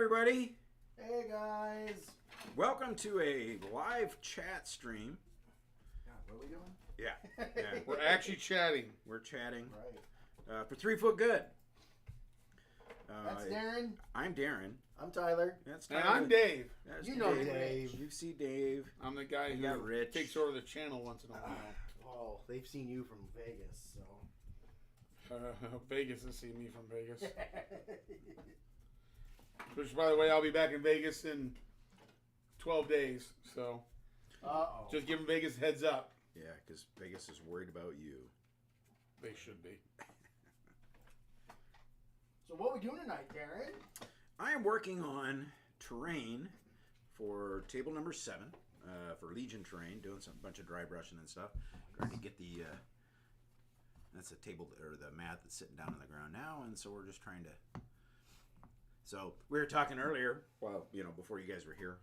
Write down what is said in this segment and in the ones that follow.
everybody. Hey, guys. Welcome to a live chat stream. God, what are we doing? Yeah. We're actually chatting. We're chatting Right. for 3 Foot Good. That's Daren. I'm Daren. I'm Tyler. That's And Tyler. I'm Dave. That's You know Dave. You see Dave. I'm the guy You who got rich. takes over the channel once in a while. Oh, they've seen you from Vegas, so. Vegas has seen me from Vegas. Which, by the way, I'll be back in Vegas in 12 days. So Uh-oh. just giving Vegas a heads up. Yeah, because Vegas is worried about you. They should be. So what are we doing tonight, Daren? I am working on terrain for table number 7 for Legion terrain, doing some bunch of dry brushing and stuff. Trying to get the that's the table or the mat that's sitting down on the ground now, and so we're just trying to. So we were talking earlier, well, before you guys were here.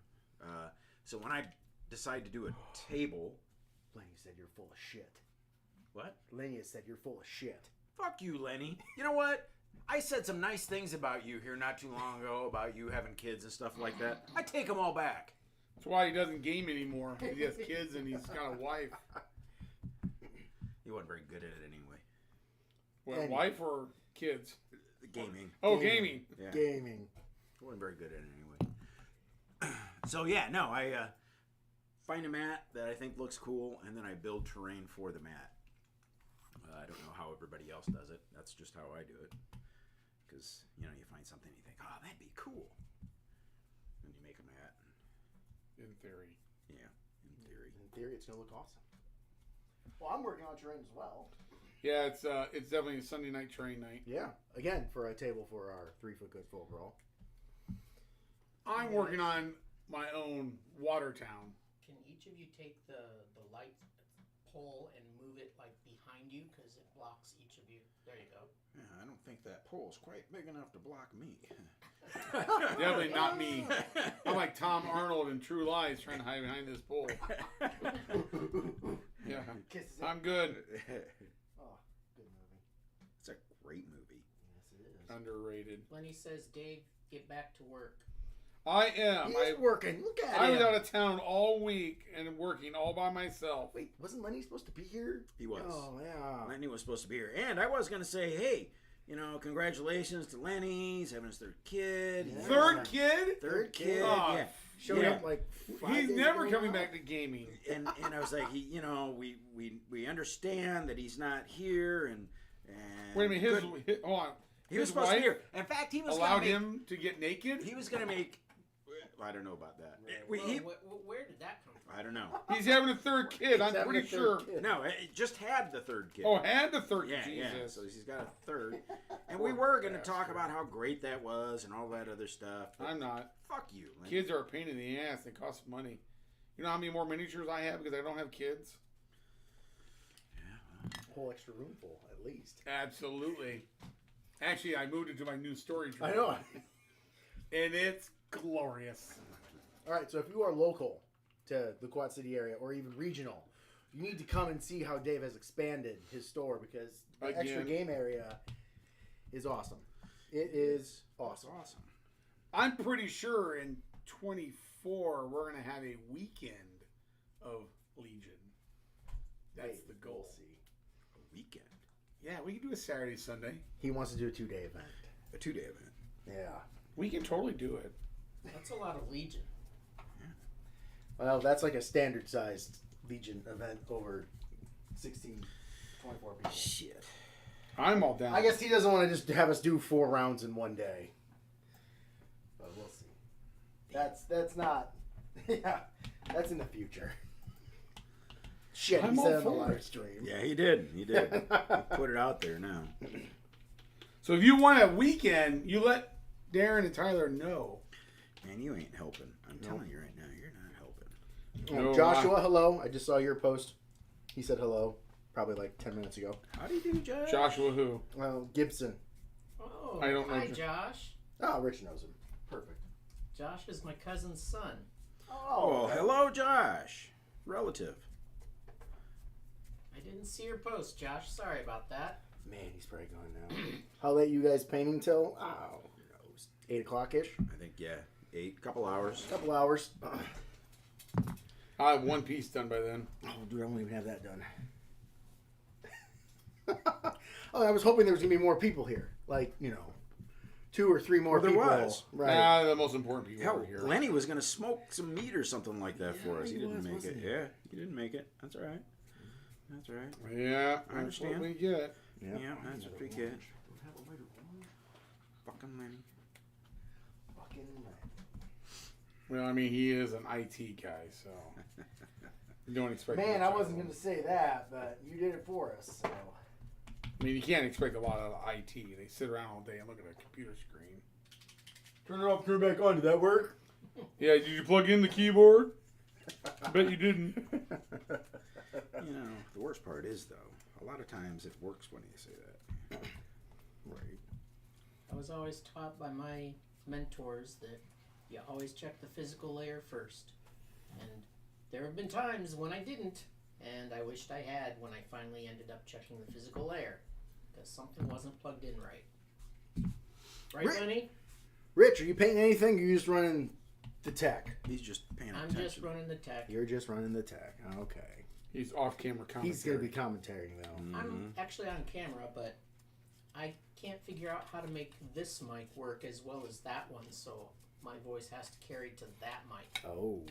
So when I decide to do a table, Lenny said you're full of shit. what? Lenny said you're full of shit. Fuck you, Lenny. You know what? I said some nice things about you here not too long ago about you having kids and stuff like that. I take them all back. That's why he doesn't game anymore. He has kids and he's got a wife. He wasn't very good at it anyway. Well, wife or kids? Gaming. Oh, gaming. Yeah. Gaming. I wasn't very good at it anyway. So yeah, no, I find a mat that I think looks cool, and then I build terrain for the mat. I don't know how everybody else does it. That's just how I do it. Because, you find something and you think, oh, that'd be cool. And you make a mat. In theory. Yeah, in theory. In theory, it's going to look awesome. Well, I'm working on terrain as well. Yeah, it's definitely a Sunday night train night. Yeah. Again, for a table for our 3 Foot Good full roll. I'm working on my own Watertown. Can each of you take the light pole and move it like behind you because it blocks each of you? There you go. Yeah, I don't think that pole's quite big enough to block me. Definitely not me. I'm like Tom Arnold in True Lies trying to hide behind this pole. Yeah, Kisses I'm good. Oh, good movie. It's a great movie. Yes, it is. Underrated. Lenny says, Dave, get back to work. I am. He's working. Look at I him. was out of town all week and working all by myself. Wait, wasn't Lenny supposed to be here? He was. Oh, yeah. Lenny was supposed to be here. And I was going to say, hey, congratulations to Lenny. He's having his 3rd kid. Yeah. Third kid? Third kid. Oh, Yeah. Showed Yeah. up like 5 He's days never ago coming now. back to gaming. And I was like, we understand that he's not here. And Wait a minute. Hold on. he was His supposed to be wife here. In fact, he was allowed gonna make, him to get naked? He was going to make. I don't know about that. Where did that come from? I don't know. He's having a third kid. I'm He's having pretty a third sure. kid. No, it just had the 3rd kid. Oh, had the third Yeah, kid. yeah. Jesus. So he's got a 3rd. And we were going to talk about how great that was and all that other stuff. But I'm not. fuck you, Lenny. Kids are a pain in the ass. They cost money. You know how many more miniatures I have because I don't have kids? A whole extra room full, at least. Absolutely. Actually, I moved into my new storage room. I know. And it's glorious. All right, so if you are local to the Quad City area or even regional, you need to come and see how Dave has expanded his store because the extra Again. game area is awesome. It is awesome. Awesome. I'm pretty sure in 24 we're going to have a weekend of Legion. That's Wait, the goal. we'll see. A weekend. Yeah, we can do a Saturday, Sunday. He wants to do a 2-day event. A 2-day event. Yeah. We can totally do it. That's a lot of Legion. Well, that's like a standard sized Legion event over 16, 24 people. Shit. I'm all down. I guess he doesn't want to just have us do 4 rounds in one day. But we'll see. That's not. Yeah, that's in the future. Shit, I'm he all said on the for live it. stream. Yeah, he did. He did. He put it out there now. So if you want a weekend, you let Daren and Tyler know. Man, you ain't helping. I'm telling you right now, you're not helping. No, Joshua, hello. I just saw your post. He said hello probably like 10 minutes ago. How do you do, Josh? Joshua who? Well, Gibson. Oh, I don't know. hi, Josh. Oh, Rich knows him. Perfect. Josh is my cousin's son. Oh, hello, Josh. Relative. I didn't see your post, Josh. Sorry about that. Man, he's probably gone now. How late you guys painting till? Oh, who knows? 8 o'clock ish. I think, yeah. 8, couple hours. Couple hours. I'll have one piece done by then. Oh, dude, I won't even have that done. Oh, I was hoping there was gonna be more people here. Like, 2 or 3 more Well, there people. was. Right. Nah, the most important people Hell, are here. Lenny was going to smoke some meat or something like that for us. he He didn't was, make wasn't it. he? Yeah, he didn't make it. That's all right. That's all right. Yeah, I understand. That's what we get. Yeah. Yeah, that's what we get. Fucking Lenny. Fucking Well, I mean, he is an IT guy, so you don't expect. man, much I out of wasn't him. gonna say that, but you did it for us. So. I mean, you can't expect a lot out of IT. They sit around all day and look at a computer screen. Turn it off, turn it back on. Did that work? Yeah, did you plug in the keyboard? I bet you didn't. The worst part is, though, a lot of times it works when you say that. Right. I was always taught by my mentors that you always check the physical layer first. And there have been times when I didn't, and I wished I had when I finally ended up checking the physical layer. Because something wasn't plugged in right. Right, Rick- Lenny? Rich, are you painting anything? Or are you just running the tech? He's just paying I'm attention. just running the tech. You're just running the tech. Okay. He's off-camera commentary. He's gonna be commentating though. Mm-hmm. I'm actually on camera, but I can't figure out how to make this mic work as well as that one, so my voice has to carry to that mic. Oh.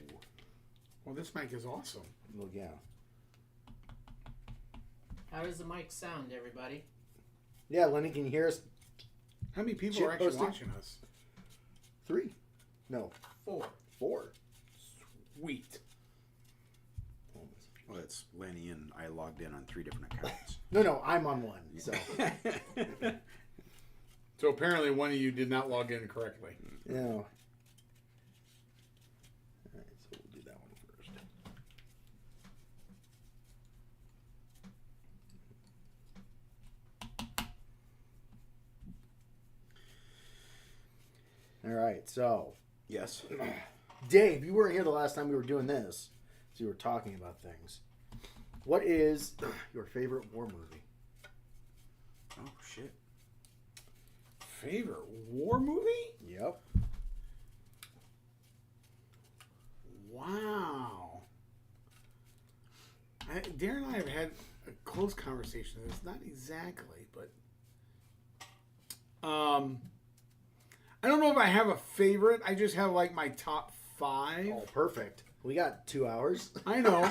Well, this mic is awesome. Well, yeah. How does the mic sound, everybody? Yeah, Lenny, can you hear us? How many people Chip are actually posting? watching us? 3. No. 4. 4. Sweet. Well, it's Lenny and I logged in on 3 different accounts. No, I'm on one. So. So apparently one of you did not log in correctly. Yeah. All right, so we'll do that one first. All right, so Yes. Dave, you weren't here the last time we were doing this, so you were talking about things. What is your favorite war movie? Oh, shit. Favorite war movie? Yep. Wow. Daren and I have had a close conversation. It's not exactly, but I don't know if I have a favorite. I just have like my top 5. Oh, perfect. We got 2 hours. I know.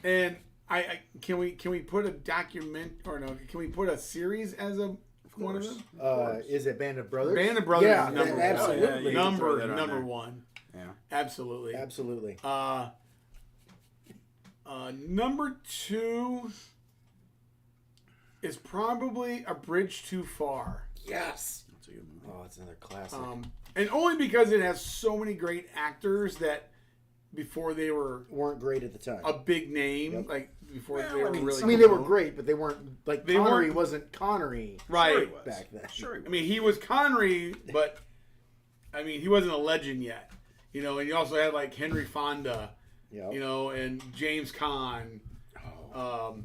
And I can we put a document or no? Can we put a series as a one of them? Is it Band of Brothers? Band of Brothers Yeah, is number one. absolutely. Yeah, you can throw that on number there. 1. Yeah. Absolutely. Absolutely. Number 2 is probably A Bridge Too Far. Yes. That's a good movie. Oh, it's another classic. And only because it has so many great actors that before they were Weren't great at the time. a big name, Yep. like before Well, they were I mean, really. I mean, they were known. great, but they weren't like They Connery weren't- wasn't Connery right? Sure he was. back then. Sure he was. I mean, he was Connery, but I mean, he wasn't a legend yet. And you also had like Henry Fonda, Yep. and James Caan, Oh.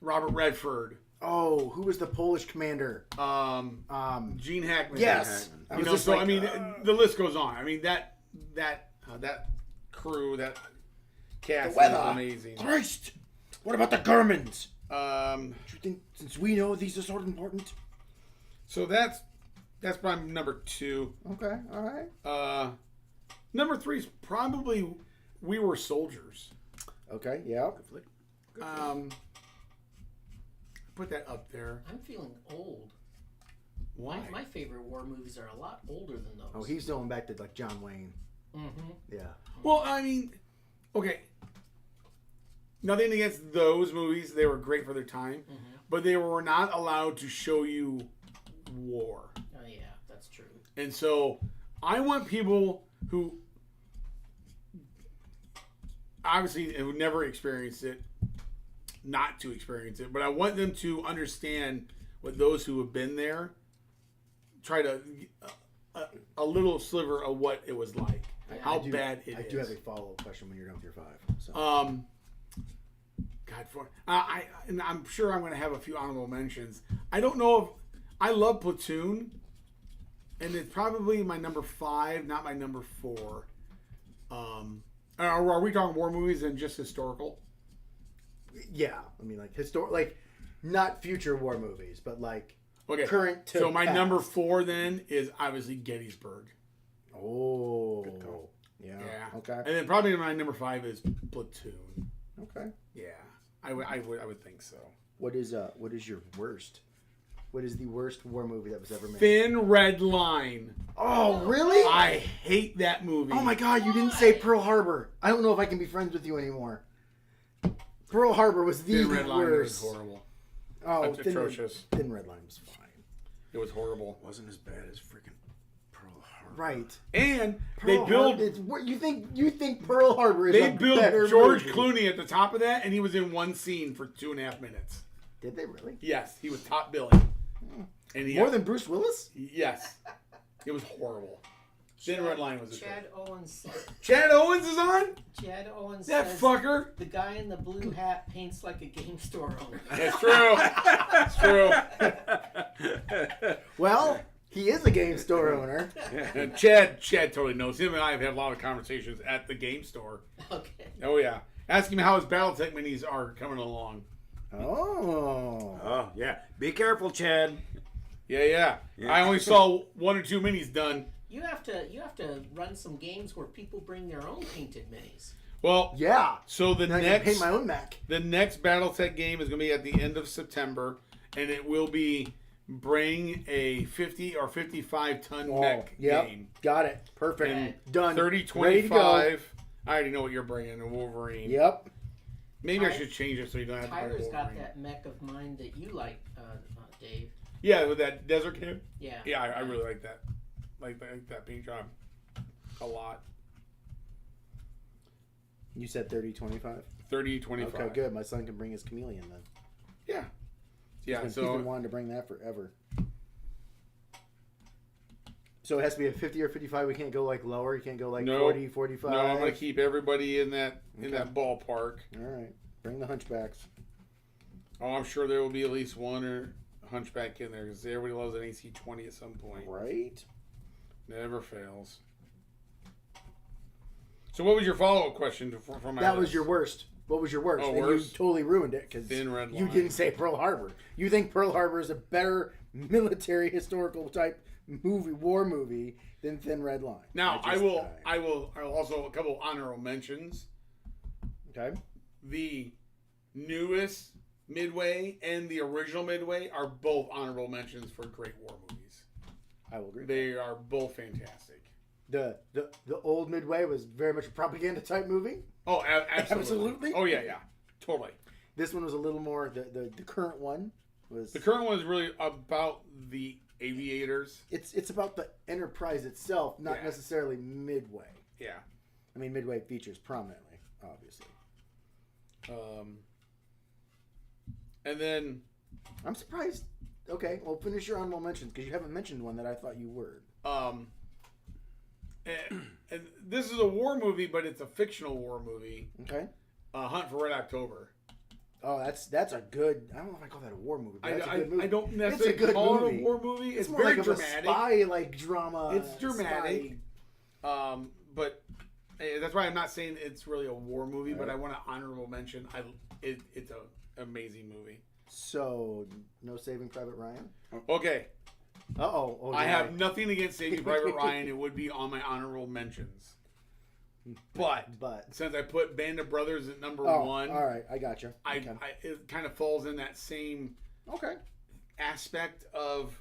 Robert Redford, Oh, who was the Polish commander? Gene Hackman. Yes. Hackman. I was just like, the list goes on. I mean, that crew, that cast is weather. amazing. Christ! What about the Germans? Um, Do you think, since we know these are sort of important? so that's probably number 2. Okay, all right. Number 3 is probably We Were Soldiers. Okay, yeah. Good flick. Put that up there. I'm feeling old. Why? My favorite war movies are a lot older than those. Oh, he's going back to like John Wayne. Mm-hmm. Yeah. Well, I mean, okay. Nothing against those movies; they were great for their time, but they were not allowed to show you war. Oh, yeah, that's true. And so, I want people who obviously have never experienced it, not to experience it, but I want them to understand what those who have been there try to a little sliver of what it was like, how bad it is. I do have a follow-up question when you're done with your 5. So. God, and I'm sure I'm going to have a few honorable mentions. I don't know if I love Platoon, and it's probably my number 5, not my number 4. Are we talking war movies and just historical? Yeah, I mean like not future war movies, but like current. To so my past. number 4 then is obviously Gettysburg. Oh, Good call. Yeah. Yeah. Okay. And then probably my number 5 is Platoon. Okay. Yeah, I would think so. What is your worst? What is the worst war movie that was ever made? Thin Red Line. Oh, really? I hate that movie. Oh my God! You didn't say Pearl Harbor. I don't know if I can be friends with you anymore. Pearl Harbor was the Thin Red Line was worst. horrible. Oh, That's atrocious. Thin Red Line was fine. It was horrible. It wasn't as bad as freaking Pearl Harbor. Right. And Pearl they build. Harbor, what you think Pearl Harbor is They a built better George movie. Clooney at the top of that, and he was in one scene for 2.5 minutes. Did they really? Yes, he was top billing. And he More than Bruce Willis? Yes, it was horrible. Thin Red Line was a Chad Owens. Chad Owens is on. Chad Owens That says fucker. the guy in the blue hat paints like a game store owner. That's true. It's true. Well, he is a game store owner. And Chad totally knows. Him and I have had a lot of conversations at the game store. Okay. Oh yeah, ask him how his BattleTech minis are coming along. Oh. Oh yeah. Be careful, Chad. Yeah. I only saw 1 or 2 minis done. You have to run some games where people bring their own painted minis. Well, Yeah. so the And I can next paint my own Mac. the next BattleTech game is going to be at the end of September, and it will be bring a 50 or 55 ton mech Yep. game. Got it. Perfect. And Done. 30, Ready to go. 25. I already know what you're bringing, a Wolverine. Yep. Maybe I should change it so you don't have to bring Tyler's got Wolverine. that mech of mine that you like, Dave. Yeah, with that desert cave. Yeah. Yeah, I really like that. Like that paint job a lot. You said 30, 25? 30, 25. Okay, good. My son can bring his chameleon then. Yeah. Yeah, He's so been wanting to bring that forever. So it has to be a 50 or 55. We can't go like lower. You can't go like No. 40, 45. no, I'm gonna keep everybody in that Okay. ballpark. All right. Bring the hunchbacks. Oh, I'm sure there will be at least one or hunchback in there because everybody loves an AC-20 at some point. Right. Never fails. So, what was your follow-up question from my That list? was your worst. What was your worst? Oh, And worst? you totally ruined it because Thin Red you Line. didn't say Pearl Harbor. You think Pearl Harbor is a better military historical type war movie than Thin Red Line. Now, just- I'll also a couple honorable mentions. Okay. The newest Midway and the original Midway are both honorable mentions for great war movies. I will agree. They are both fantastic. The old Midway was very much a propaganda type movie. Oh, absolutely. Absolutely? Oh yeah, totally. This one was a little more. The current one was. The current one is really about the aviators. It's about the Enterprise itself, not Yeah. necessarily Midway. Yeah. I mean, Midway features prominently, obviously. And then I'm surprised. Okay, well, finish your honorable mentions because you haven't mentioned one that I thought you were. and this is a war movie, but it's a fictional war movie. Okay. Hunt for Red October. Oh, that's a good. I don't know if I call that a war movie. But that's a good movie. I don't It's a necessarily good call movie. it a war movie. It's more very like dramatic. Of a spy like drama. It's dramatic. spy. But that's why I'm not saying it's really a war movie, but Right. I want to honorable mention. It's an amazing movie. So, no Saving Private Ryan. Okay, Oh, I have nothing against Saving Private Ryan. It would be on my honorable mentions. But since I put Band of Brothers at number one, all right, I got you. it kind of falls in that same Okay. aspect of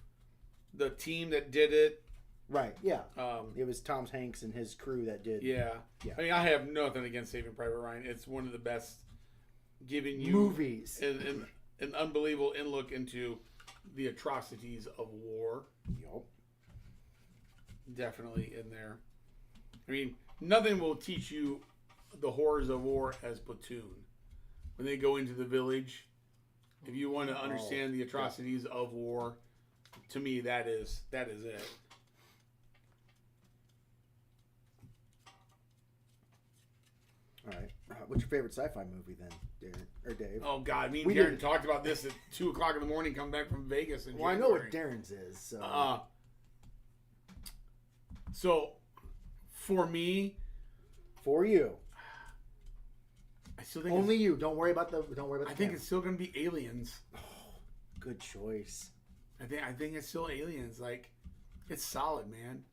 the team that did it. Right. Yeah. Um, It was Tom Hanks and his crew that did. yeah. Yeah. I mean, I have nothing against Saving Private Ryan. It's one of the best giving you Movies. an unbelievable look into the atrocities of war. Yup. Definitely in there. I mean, nothing will teach you the horrors of war as Platoon. When they go into the village, if you want to understand the atrocities of war, to me that is it. All right. What's your favorite sci-fi movie then, Darren or Dave? Oh God, me and We Darren did- talked about this at 2:00 in the morning. Coming back from Vegas in Well, I January. know what Darren's is. So. So, for me, For you, I still think only you. Don't worry about the. I think it's still going to be Aliens. good choice. I think it's still Aliens. Like, it's solid, man.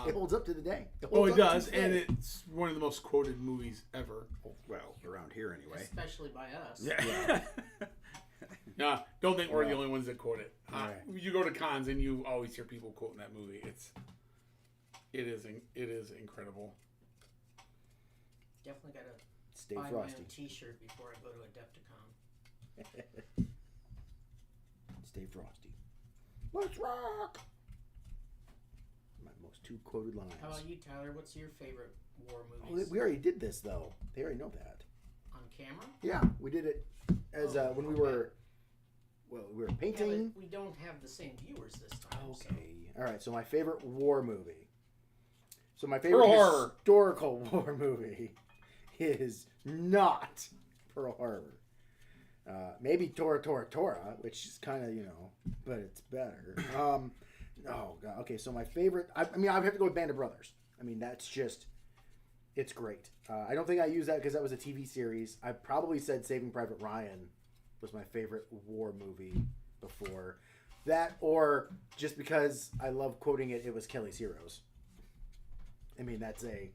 It holds up to the day. It holds up to does, today. and it's one of the most quoted movies ever. Well, around here anyway. Especially by us. Yeah. No, don't think we're the Yeah. only ones that quote it. Right. You go to cons and you always hear people quoting that movie. It is incredible. Definitely got to Stay buy my frosty. own T-shirt before I go to Adepticon. Stay frosty. Let's rock. My most two quoted lines. How about you, Tyler? What's your favorite war Oh, movies we already did this though. They already know that. on camera? Yeah, we did it as Oh, when we okay. were. Well, we were Yeah, painting. but we don't have the same viewers this time. So. Okay. All right. So my favorite war movie. So my favorite Pearl Harbor. historical war movie is not Pearl Harbor. Maybe Tora Tora Tora, which is kind of but it's better. Oh god. Okay. So my favorite. I mean, I have to go with Band of Brothers. I mean, that's just. It's great. I don't think I used that because that was a TV series. I probably said Saving Private Ryan was my favorite war movie before that, or just because I love quoting it. It was Kelly's Heroes. I mean, that's a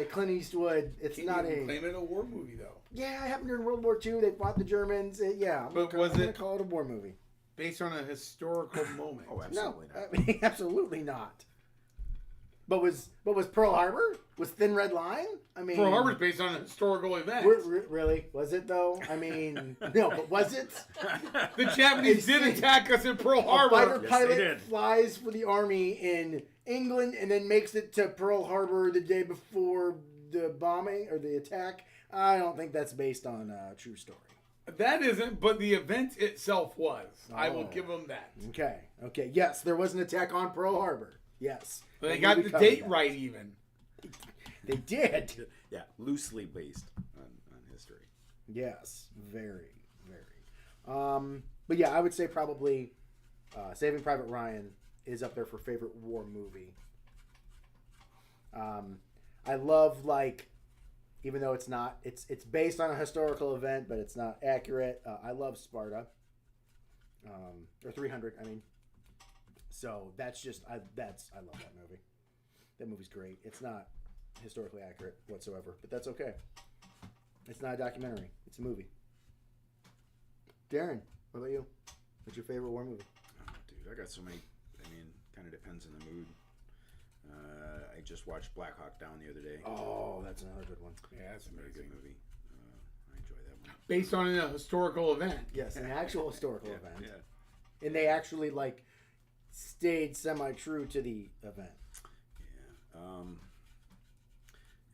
Clint Eastwood. It's Can't not even a. claim it a war movie though. Yeah, it happened during World War II. They fought the Germans. Yeah, But was I'm gonna it- call it a war movie? Based on a historical moment. Oh, absolutely No, not. I mean, absolutely not. But was Pearl Harbor? Was Thin Red Line? I mean, Pearl Harbor's based on a historical event. Really? Was it though? I mean, no, but was it? The Japanese did attack us in Pearl A fighter Harbor. Yes, they pilot did. flies for the army in England and then makes it to Pearl Harbor the day before the bombing or the attack. I don't think that's based on a true story. That isn't, but the event itself was. I will Oh. give them that. Okay. Yes, there was an attack on Pearl Harbor. Yes. They And got we the covered date that. right even. They did. Yeah, loosely based on history. Yes, very, very. But yeah, I would say probably Saving Private Ryan is up there for favorite war movie. I love even though it's based on a historical event, but it's not accurate. I love Sparta, or 300. I mean, so that's just I love that movie. That movie's great. It's not historically accurate whatsoever, but that's okay. It's not a documentary. It's a movie. Darren, what about you? What's your favorite war movie? Oh, dude, I got so many. I mean, kind of depends on the mood. I just watched Black Hawk Down the other day. Oh, that's another good one. Yeah, that's Very good movie. I enjoy that one. Based on a historical event. Yes, an actual historical Yeah, event. yeah. And they actually stayed semi-true to the event. Yeah.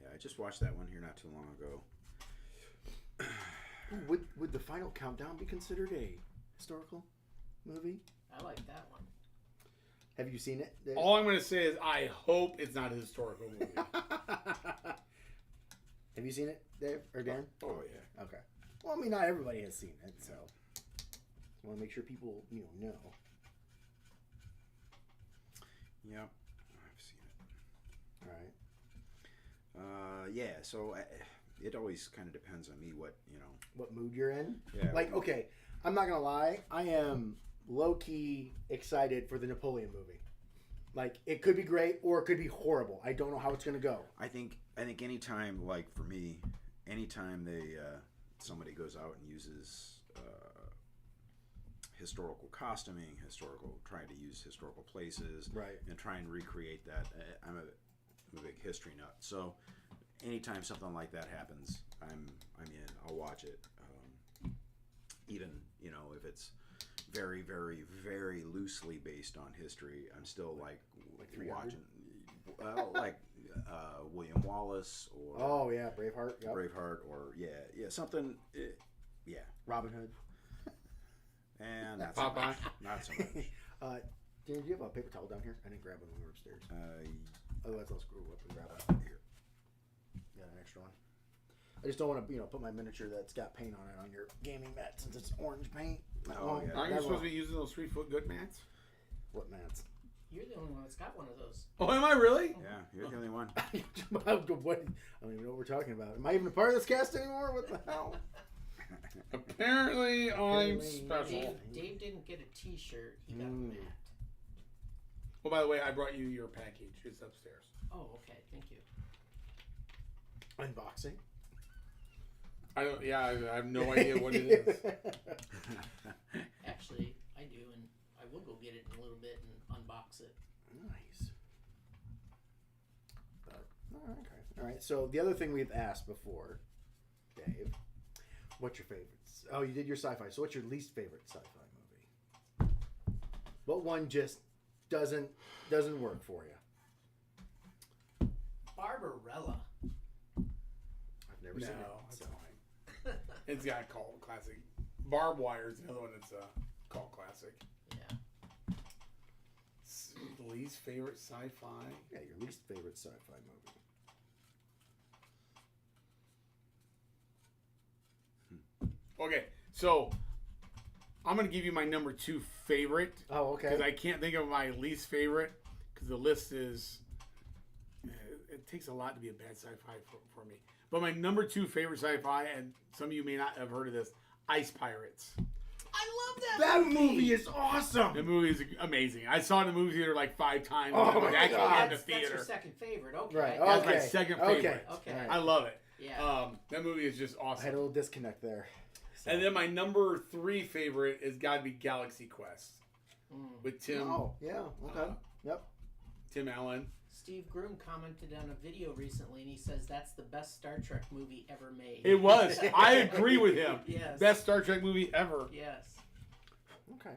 Yeah, I just watched that one here not too long ago. Would the final countdown be considered a historical movie? I like that one. Have you seen it? Dave? All I'm going to say is I hope it's not a historical movie. Have you seen it, Dave or Darren? Oh yeah. Okay. Well, I mean, not everybody has seen it, so I want to make sure people know. Yep. I've seen it. All right. Yeah. So it always kind of depends on me What mood you're in? Yeah. Okay, I'm not gonna lie. I am low key excited for the Napoleon movie. It could be great or it could be horrible. I don't know how it's gonna go. I think anytime, for me, anytime they somebody goes out and uses historical costuming, trying to use historical places, Right. and try and recreate that. I'm a big history nut, so anytime something like that happens, I'm in. I'll watch it. Even if it's very, very, very loosely based on history, I'm still 300? watching. William Wallace or Oh yeah, Braveheart. Yep. Braveheart or something. Yeah, Robin Hood. and not so Popeye. much. Not so much. Dan, do you have a paper towel down here? I didn't grab one when we were upstairs. Otherwise, I'll screw up and grab it. Here. Got an extra one. I just don't want to, put my miniature that's got paint on it on your gaming mat since it's orange paint. Oh, yeah. Aren't you supposed to be using those 3-foot good mats? What mats? You're the only one that's got one of those. Oh, am I really? Yeah, you're the only one. What? I don't even know what we're talking about. Am I even a part of this cast anymore? What the hell? Apparently, I'm Apparently. special. Dave didn't get a T-shirt. He got a mat. Well, by the way, I brought you your package. It's upstairs. Oh, okay. Thank you. Unboxing. I have no idea what it is. Actually, I do, and I will go get it in a little bit and unbox it. Nice. Okay. All right. So the other thing we've asked before, Dave, what's your favorites? Oh, you did your sci-fi. So what's your least favorite sci-fi movie? What one just doesn't work for you? Barbarella. I've never No, seen it. it's So. fine. It's got a cult classic. Barbed Wire is another one that's a cult classic. Yeah. Least favorite sci-fi. Yeah, your least favorite sci-fi movie. Okay, so I'm gonna give you my number 2 favorite. Oh, okay. Because I can't think of my least favorite because the list is. It takes a lot to be a bad sci-fi for me. But my number 2 favorite sci-fi, and some of you may not have heard of this, Ice Pirates. I love that That movie is awesome. The movie is amazing. I saw it in the movie theater like 5 times. Oh I was my actually God. in the That's theater. your second favorite. Okay. Right. That's my Okay. second Okay. favorite. Okay. All right. I love it. Yeah. That movie is just I had a awesome. little disconnect there. So. And then my number 3 favorite is got to be Galaxy Quest with Tim yeah. Okay. Yep. Tim Allen. Steve Groom commented on a video recently, and he says that's the best Star Trek movie ever made. It was. I agree with him. Yes. Best Star Trek movie ever. Yes. Okay.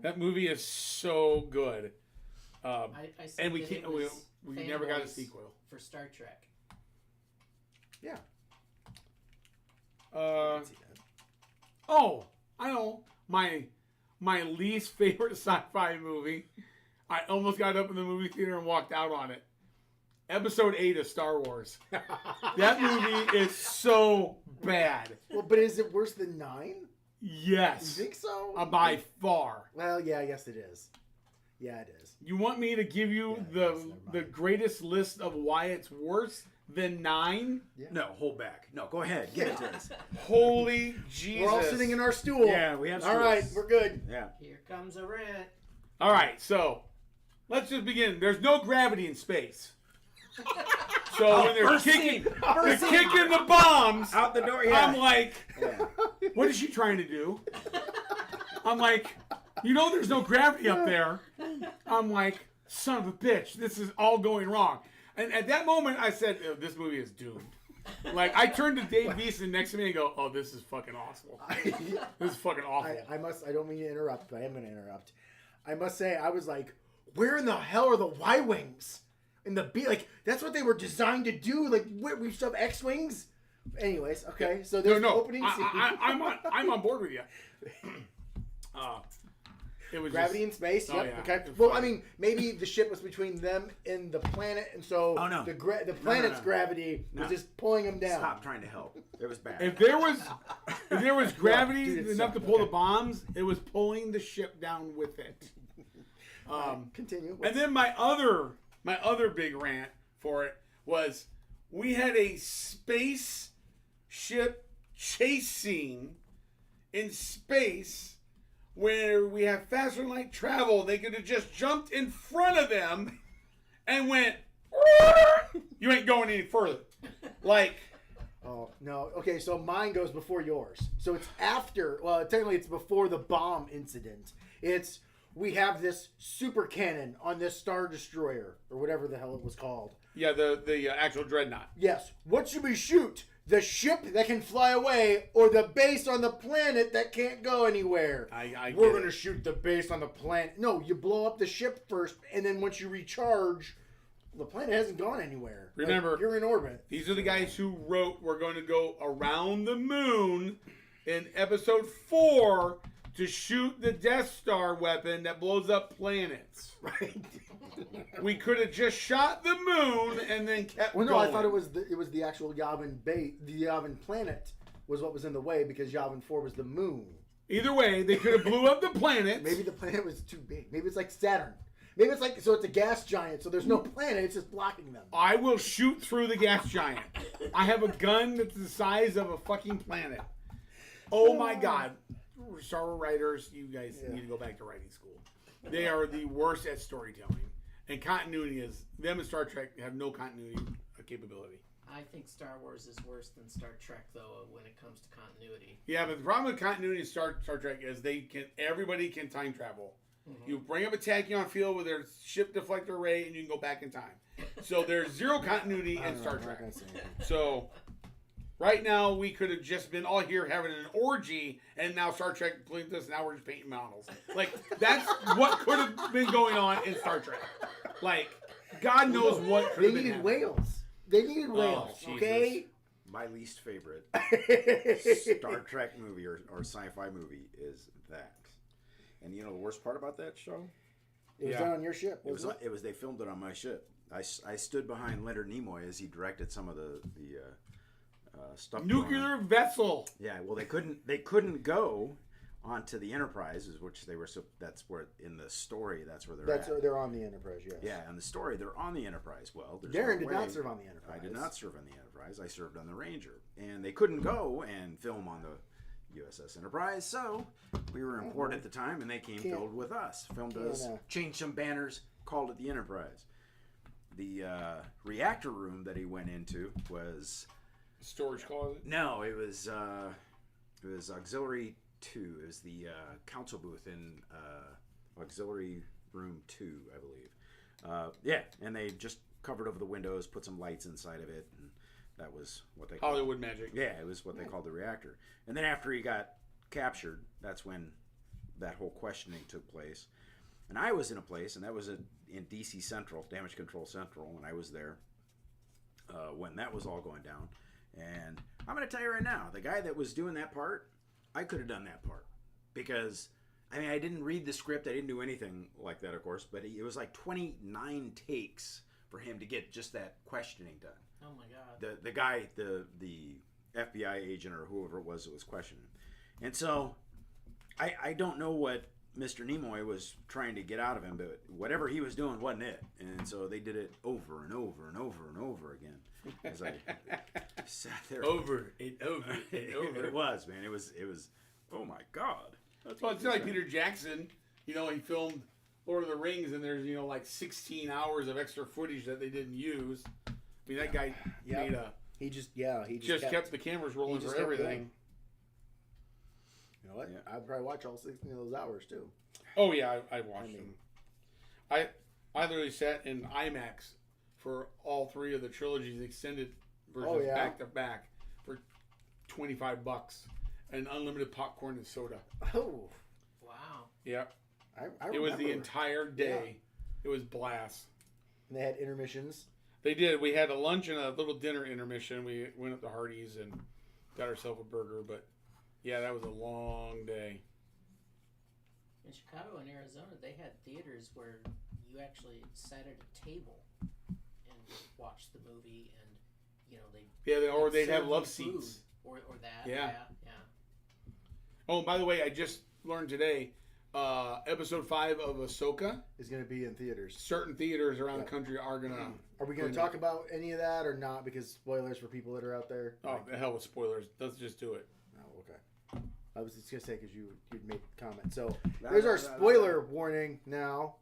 That movie is so good. I said And we that can't. it was We never got a fanboys sequel. for Star Trek. Yeah. I know my least favorite sci-fi movie. I almost got up in the movie theater and walked out on it. Episode 8 of Star Wars. That movie is so bad. Well, but is it worse than 9? Yes. You think so? By far. Well, yeah, yes, it is. Yeah, it is. You want me to give you Yeah, the yes, never mind. the greatest list of why it's worse than 9? No, hold back. No, go ahead. Give it to us. Holy Jesus. We're all sitting in our stool. Yeah, we have All right, stools. we're good. Yeah. Here comes a rant. All right, so let's just begin. There's no gravity in space. So when they're kicking the bombs, Out the door, yeah. I'm like, Yeah. what is she trying to do? I'm like, there's no gravity up there. I'm like, son of a bitch, this is all going wrong. And at that moment, I said, oh, this movie is doomed. Like, I turned to Dave Beeson next to me and go, oh, this is fucking awful. This is fucking awful. I don't mean to interrupt, but I am going to interrupt. I must say, I was like, where in the hell are the Y-Wings? And the B, like, that's what they were designed to do. Like, we still have X-Wings? Anyways, okay, so there's no, opening scene. I'm on board with you. It was Gravity just, in space, Oh, yep, yeah. okay. It's Well, fine. I mean, maybe the ship was between them and the planet, and so Oh, no. the planet's no. gravity was No. just pulling them down. Stop trying to help. It was bad. If there was gravity dude, it enough to sucked, pull okay. the bombs, it was pulling the ship down with it. Continue. And then my other big rant for it was we had a spaceship chase scene in space where we have faster than light travel. They could have just jumped in front of them and went, you ain't going any further. Like, Oh, no. Okay, so mine goes before yours. So it's after, well, technically it's before the bomb incident. We have this super cannon on this Star Destroyer, or whatever the hell it was called. yeah, the actual dreadnought. Yes. What should we shoot? The ship that can fly away, or the base on the planet that can't go anywhere? I We're get going to it. shoot the base on the planet. No, you blow up the ship first, and then once you recharge, the planet hasn't gone anywhere. Like, Remember, you're in orbit. These are the guys who wrote we're going to go around the moon in episode 4 to shoot the Death Star weapon that blows up planets. Right. We could have just shot the moon and then kept Well, no, going. I thought it was the actual Yavin base. The Yavin planet was what was in the way because Yavin 4 was the moon. Either way, they could have blew up the planet. Maybe the planet was too big. Maybe it's like Saturn. Maybe it's like, so it's a gas giant, so there's no planet, it's just blocking them. I will shoot through the gas giant. I have a gun that's the size of a fucking planet. Oh my God. Star Wars writers, you guys need to go back to writing school. They are the worst at storytelling. And continuity is, them and Star Trek have no continuity capability. I think Star Wars is worse than Star Trek, though, when it comes to continuity. Yeah, but the problem with continuity in Star Trek is everybody can time travel. You bring up a tachyon field with their ship deflector array, and you can go back in time. So there's zero continuity in Star Trek. So right now we could have just been all here having an orgy, and now Star Trek blinked us. Now we're just painting models. Like that's what could have been going on in Star Trek. Like God knows what could They have been needed happening. whales. They needed whales, Jesus. okay? My least favorite Star Trek movie or sci-fi movie is that. And you know the worst part about that show? It was done on your ship, wasn't it? It was they filmed it on my ship. I stood behind Leonard Nimoy as he directed some of the stuff. Nuclear vessel. Yeah, well they couldn't go onto the Enterprise, which they were. So that's where in the story that's where they're at. They're on the Enterprise, yes. Yeah, in the story they're on the Enterprise. Well, there's Darren no did not way- serve on the Enterprise. I did not serve on the Enterprise. I served on the Ranger, and they couldn't go and film on the USS Enterprise, so we were in port at the time, and they filmed with us, filmed us, changed some banners, called it the Enterprise. The reactor room that he went into was Storage closet. no, it was auxiliary 2. It was the council booth in auxiliary room 2, I believe. Yeah, and they just covered over the windows, put some lights inside of it, and that was what they called Hollywood magic. Yeah, it was what they called the reactor. And then after he got captured, that's when that whole questioning took place. And I was in a place, and that was in DC Central, Damage Control Central, when I was there, when that was all going down. And I'm going to tell you right now, the guy that was doing that part, I could have done that part. Because, I mean, I didn't read the script, I didn't do anything like that, of course, but it was like 29 takes for him to get just that questioning done. Oh my God. The guy, the FBI agent or whoever it was that was questioning him. And so I don't know what Mr. Nimoy was trying to get out of him, but whatever he was doing wasn't it. And so they did it over and over and over and over again. As I sat there. Over and over and over. It was, man. It was, oh my God. Well, it's like Peter Jackson. You know, he filmed Lord of the Rings, and there's, like 16 hours of extra footage that they didn't use. I mean, that guy made a... He just kept the cameras rolling for everything. You know what? Yeah. I'd probably watch all 16 of those hours, too. Oh, yeah, I watched them. I literally sat in IMAX for all 3 of the trilogy's extended versions back to back for $25 and unlimited popcorn and soda. Oh. Wow. Yep. I it was the entire day. It was blast. And they had intermissions. They did. We had a lunch and a little dinner intermission. We went up to Hardee's and got ourselves a burger. But, yeah, that was a long day. In Chicago and Arizona, they had theaters where you actually sat at a table and watched the movie, and they'd have love food seats. or that. Yeah. Yeah. Oh, by the way, I just learned today, episode 5 of Ahsoka is going to be in theaters. Certain theaters around the country are going to. Are we going to talk about any of that or not? Because spoilers for people that are out there. Oh, the hell with spoilers. Let's just do it. Oh, okay. I was just going to say because you'd made a comment. So there's our spoiler warning now.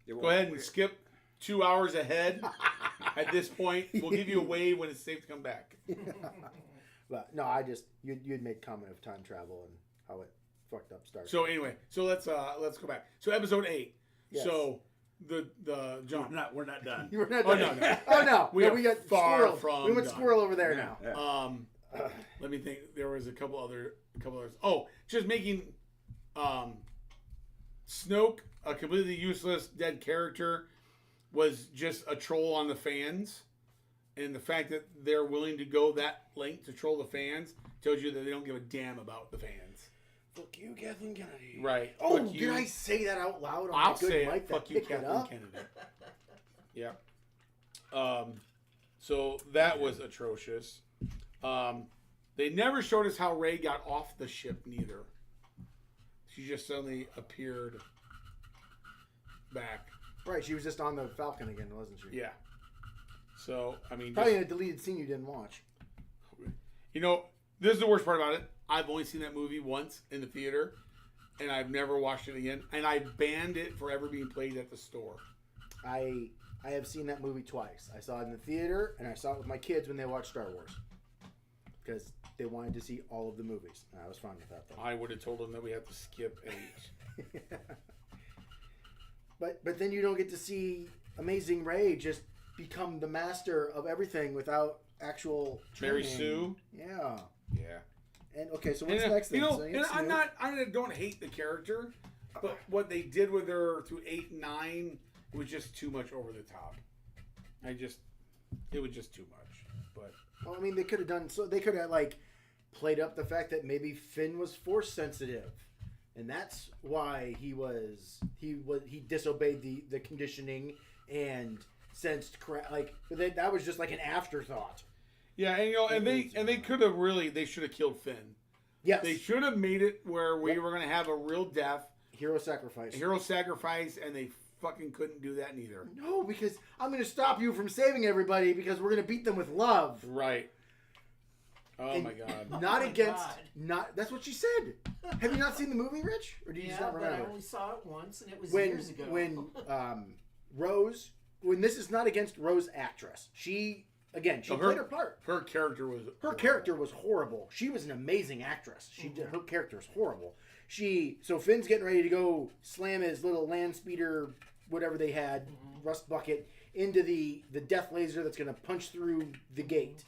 Go ahead and skip 2 hours ahead at this point. We'll give you a wave when it's safe to come back. But no, you'd made comment of time travel and how it fucked up Star Trek. So anyway, let's go back. So episode 8. Yes. So the jump. We're not done. You were not done. No. Oh no. We got far squirrel. from. We went done. squirrel over there now. Yeah. Let me think. There was a couple others. Oh, just making Snoke a completely useless dead character was just a troll on the fans. And the fact that they're willing to go that length to troll the fans tells you that they don't give a damn about the fans. Fuck you, Kathleen Kennedy. Right. Oh, Fuck you. did I say that out loud? On I'll my good say mic it. that Fuck you, picked it Kathleen up? Kennedy. Yeah. So that was atrocious. They never showed us how Rey got off the ship, neither. She just suddenly appeared back. Right, she was just on the Falcon again, wasn't she? Yeah. So, I mean... Probably in a deleted scene you didn't watch. You know, this is the worst part about it. I've only seen that movie once in the theater, and I've never watched it again. And I banned it for ever being played at the store. I have seen that movie twice. I saw it in the theater, and I saw it with my kids when they watched Star Wars. Because they wanted to see all of the movies. And I was fine with that, though. I would have told them that we had to skip 8. But then you don't get to see Amazing Ray just become the master of everything without actual Mary training. Sue? Yeah. Yeah. And okay, so what's And, next thing? you know, So and it's I'm new. not. I don't hate the character, but what they did with her through 8 and 9 was just too much over the top. It was just too much. But Well, I mean, they could have done so. They could have like played up the fact that maybe Finn was force sensitive, and that's why he disobeyed the conditioning and sensed that was just like an afterthought. yeah, and you know, and they could have they should have killed Finn. Yes, They should have made it where we were going to have a real death, hero sacrifice. a hero sacrifice, and they fucking couldn't do that neither. No, because I'm going to stop you from saving everybody because we're going to beat them with love. Right. Oh And my god. Not my against. God. Not. That's what she said. Have you not seen the movie, Rich? Or do you just Yeah, not but remember? I only saw it once, and it was when years ago. when Rose, when this is not against Rose actress, she played her part. Her character was Her character was horrible. She was an amazing actress. Her character is horrible. So Finn's getting ready to go slam his little land speeder, whatever they had, rust bucket, into the death laser that's going to punch through the gate.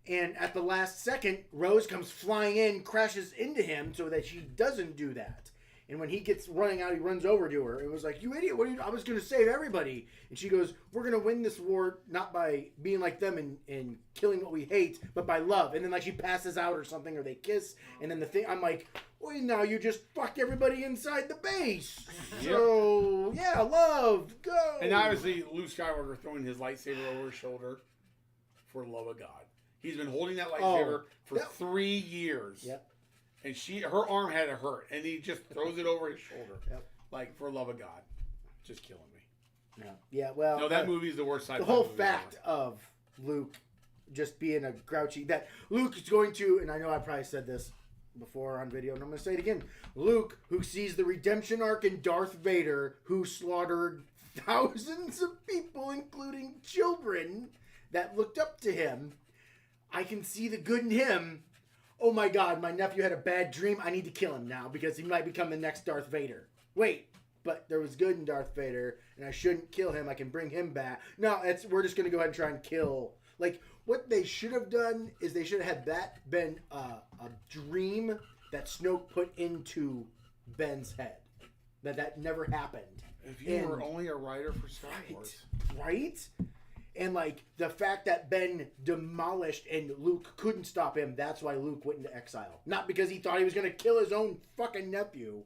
And at the last second, Rose comes flying in, crashes into him so that she doesn't do that. And when he gets running out, he runs over to her. It was like, you idiot, I was going to save everybody. And she goes, we're going to win this war not by being like them and killing what we hate, but by love. And then like she passes out or something, or they kiss. And then I'm like, well, now you just fucked everybody inside the base. Yep. So, yeah, love, go. And obviously Luke Skywalker throwing his lightsaber over his shoulder for the love of God. He's been holding that lightsaber for 3 years. Yep. And her arm had to hurt, and he just throws it over his shoulder. Yep. Like, for the love of God. Just killing me. Yeah, well. No, that movie is the worst sci-fi the whole movie fact of Luke just being a grouchy, that Luke is going to, and I know I probably said this before on video, and I'm going to say it again. Luke, who sees the redemption arc in Darth Vader, who slaughtered thousands of people, including children, that looked up to him. I can see the good in him. Oh my God, my nephew had a bad dream. I need to kill him now because he might become the next Darth Vader. Wait, but there was good in Darth Vader, and I shouldn't kill him. I can bring him back. No, we're just going to go ahead and try and kill. Like, what they should have done is they should have had that been a dream that Snoke put into Ben's head. That never happened. If you were only a writer for Star Wars. Right? And, like, the fact that Ben demolished and Luke couldn't stop him, that's why Luke went into exile. Not because he thought he was going to kill his own fucking nephew.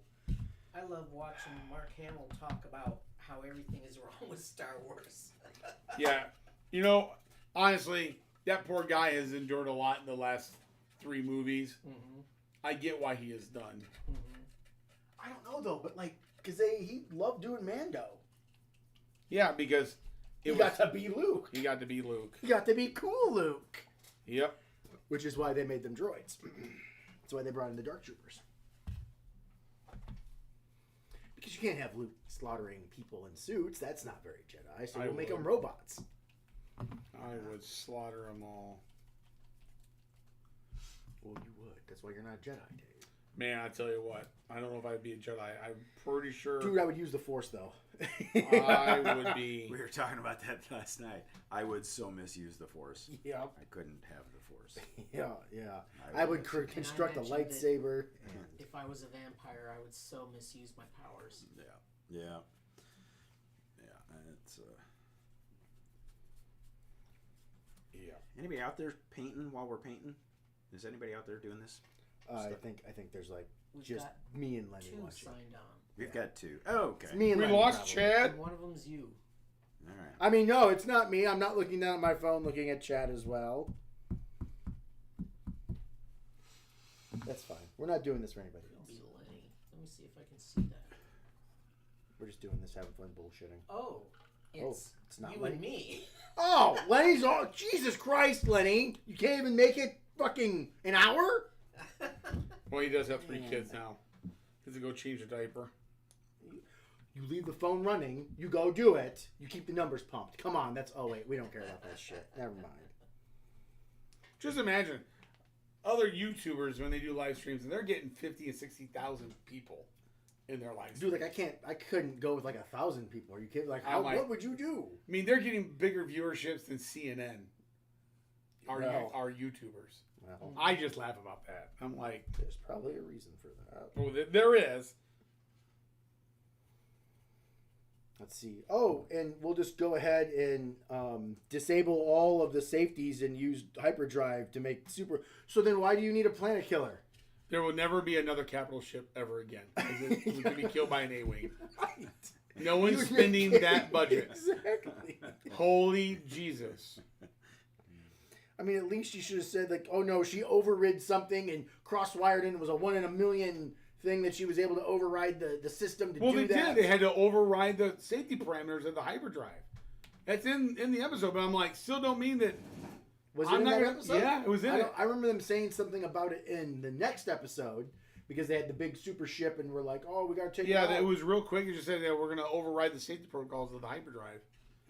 I love watching Mark Hamill talk about how everything is wrong with Star Wars. Yeah. You know, honestly, that poor guy has endured a lot in the last 3 movies. Mm-hmm. I get why he is done. I don't know, though, but, like, because he loved doing Mando. Yeah, because... He got to be Luke. He got to be Luke. He got to be cool Luke. Yep. Which is why they made them droids. That's why they brought in the Dark Troopers. Because you can't have Luke slaughtering people in suits. That's not very Jedi. So we'll make them robots. I would slaughter them all. Well, you would. That's why you're not a Jedi, Dave. Man, I tell you what. I don't know if I'd be a Jedi. I'm pretty sure... Dude, I would use the Force, though. I would be... We were talking about that last night. I would so misuse the Force. Yeah. I couldn't have the Force. Yeah. I would construct a lightsaber. If I was a vampire, I would so misuse my powers. Yeah. It's Yeah. Anybody out there painting while we're painting? Is anybody out there doing this? I think there's like We've just got me and Lenny 2 watching. signed on. We've got 2. Oh, okay. It's me and We Lenny, lost probably. Chad. And one of them's you. All right. I mean, no, it's not me. I'm not looking down at my phone, looking at chat as well. That's fine. We're not doing this for anybody Could else. be Lenny. Let me see if I can see that. We're just doing this, having fun, bullshitting. Oh, it's not you Lenny. and me. Oh, Lenny's all. Jesus Christ, Lenny! You can't even make it fucking an hour. Well, he does have 3 Man. kids now. He has to go change a diaper. You leave the phone running. You go do it. You keep the numbers pumped. Come on, that's. Oh wait, we don't care about that shit. Never mind. Just imagine other YouTubers when they do live streams and they're getting 50 and 60,000 people in their live Dude, streams. like I couldn't go with like 1,000 people. Are you kidding? Like, I might. what would you do? I mean, they're getting bigger viewerships than CNN. Our YouTubers. Well, I just laugh about that. I'm like, there's probably a reason for that. well, there is. Let's see. Oh, and we'll just go ahead and disable all of the safeties and use hyperdrive to make super. So then, why do you need a planet killer? There will never be another capital ship ever again. It could be killed by an A-wing. Right. No one's You spending make- that budget. Exactly. Holy Jesus. I mean, at least you should have said like, oh no, she overrid something and cross-wired and it was a 1 in a million thing that she was able to override the system to Well, do they that. did. They had to override the safety parameters of the hyperdrive. That's in the episode, but I'm like, still don't mean that. Was it I'm in not that gonna- episode? yeah, it was in it. I remember them saying something about it in the next episode because they had the big super ship and were like, oh, we got to take it Yeah, out. it was real quick. It just said that we're going to override the safety protocols of the hyperdrive.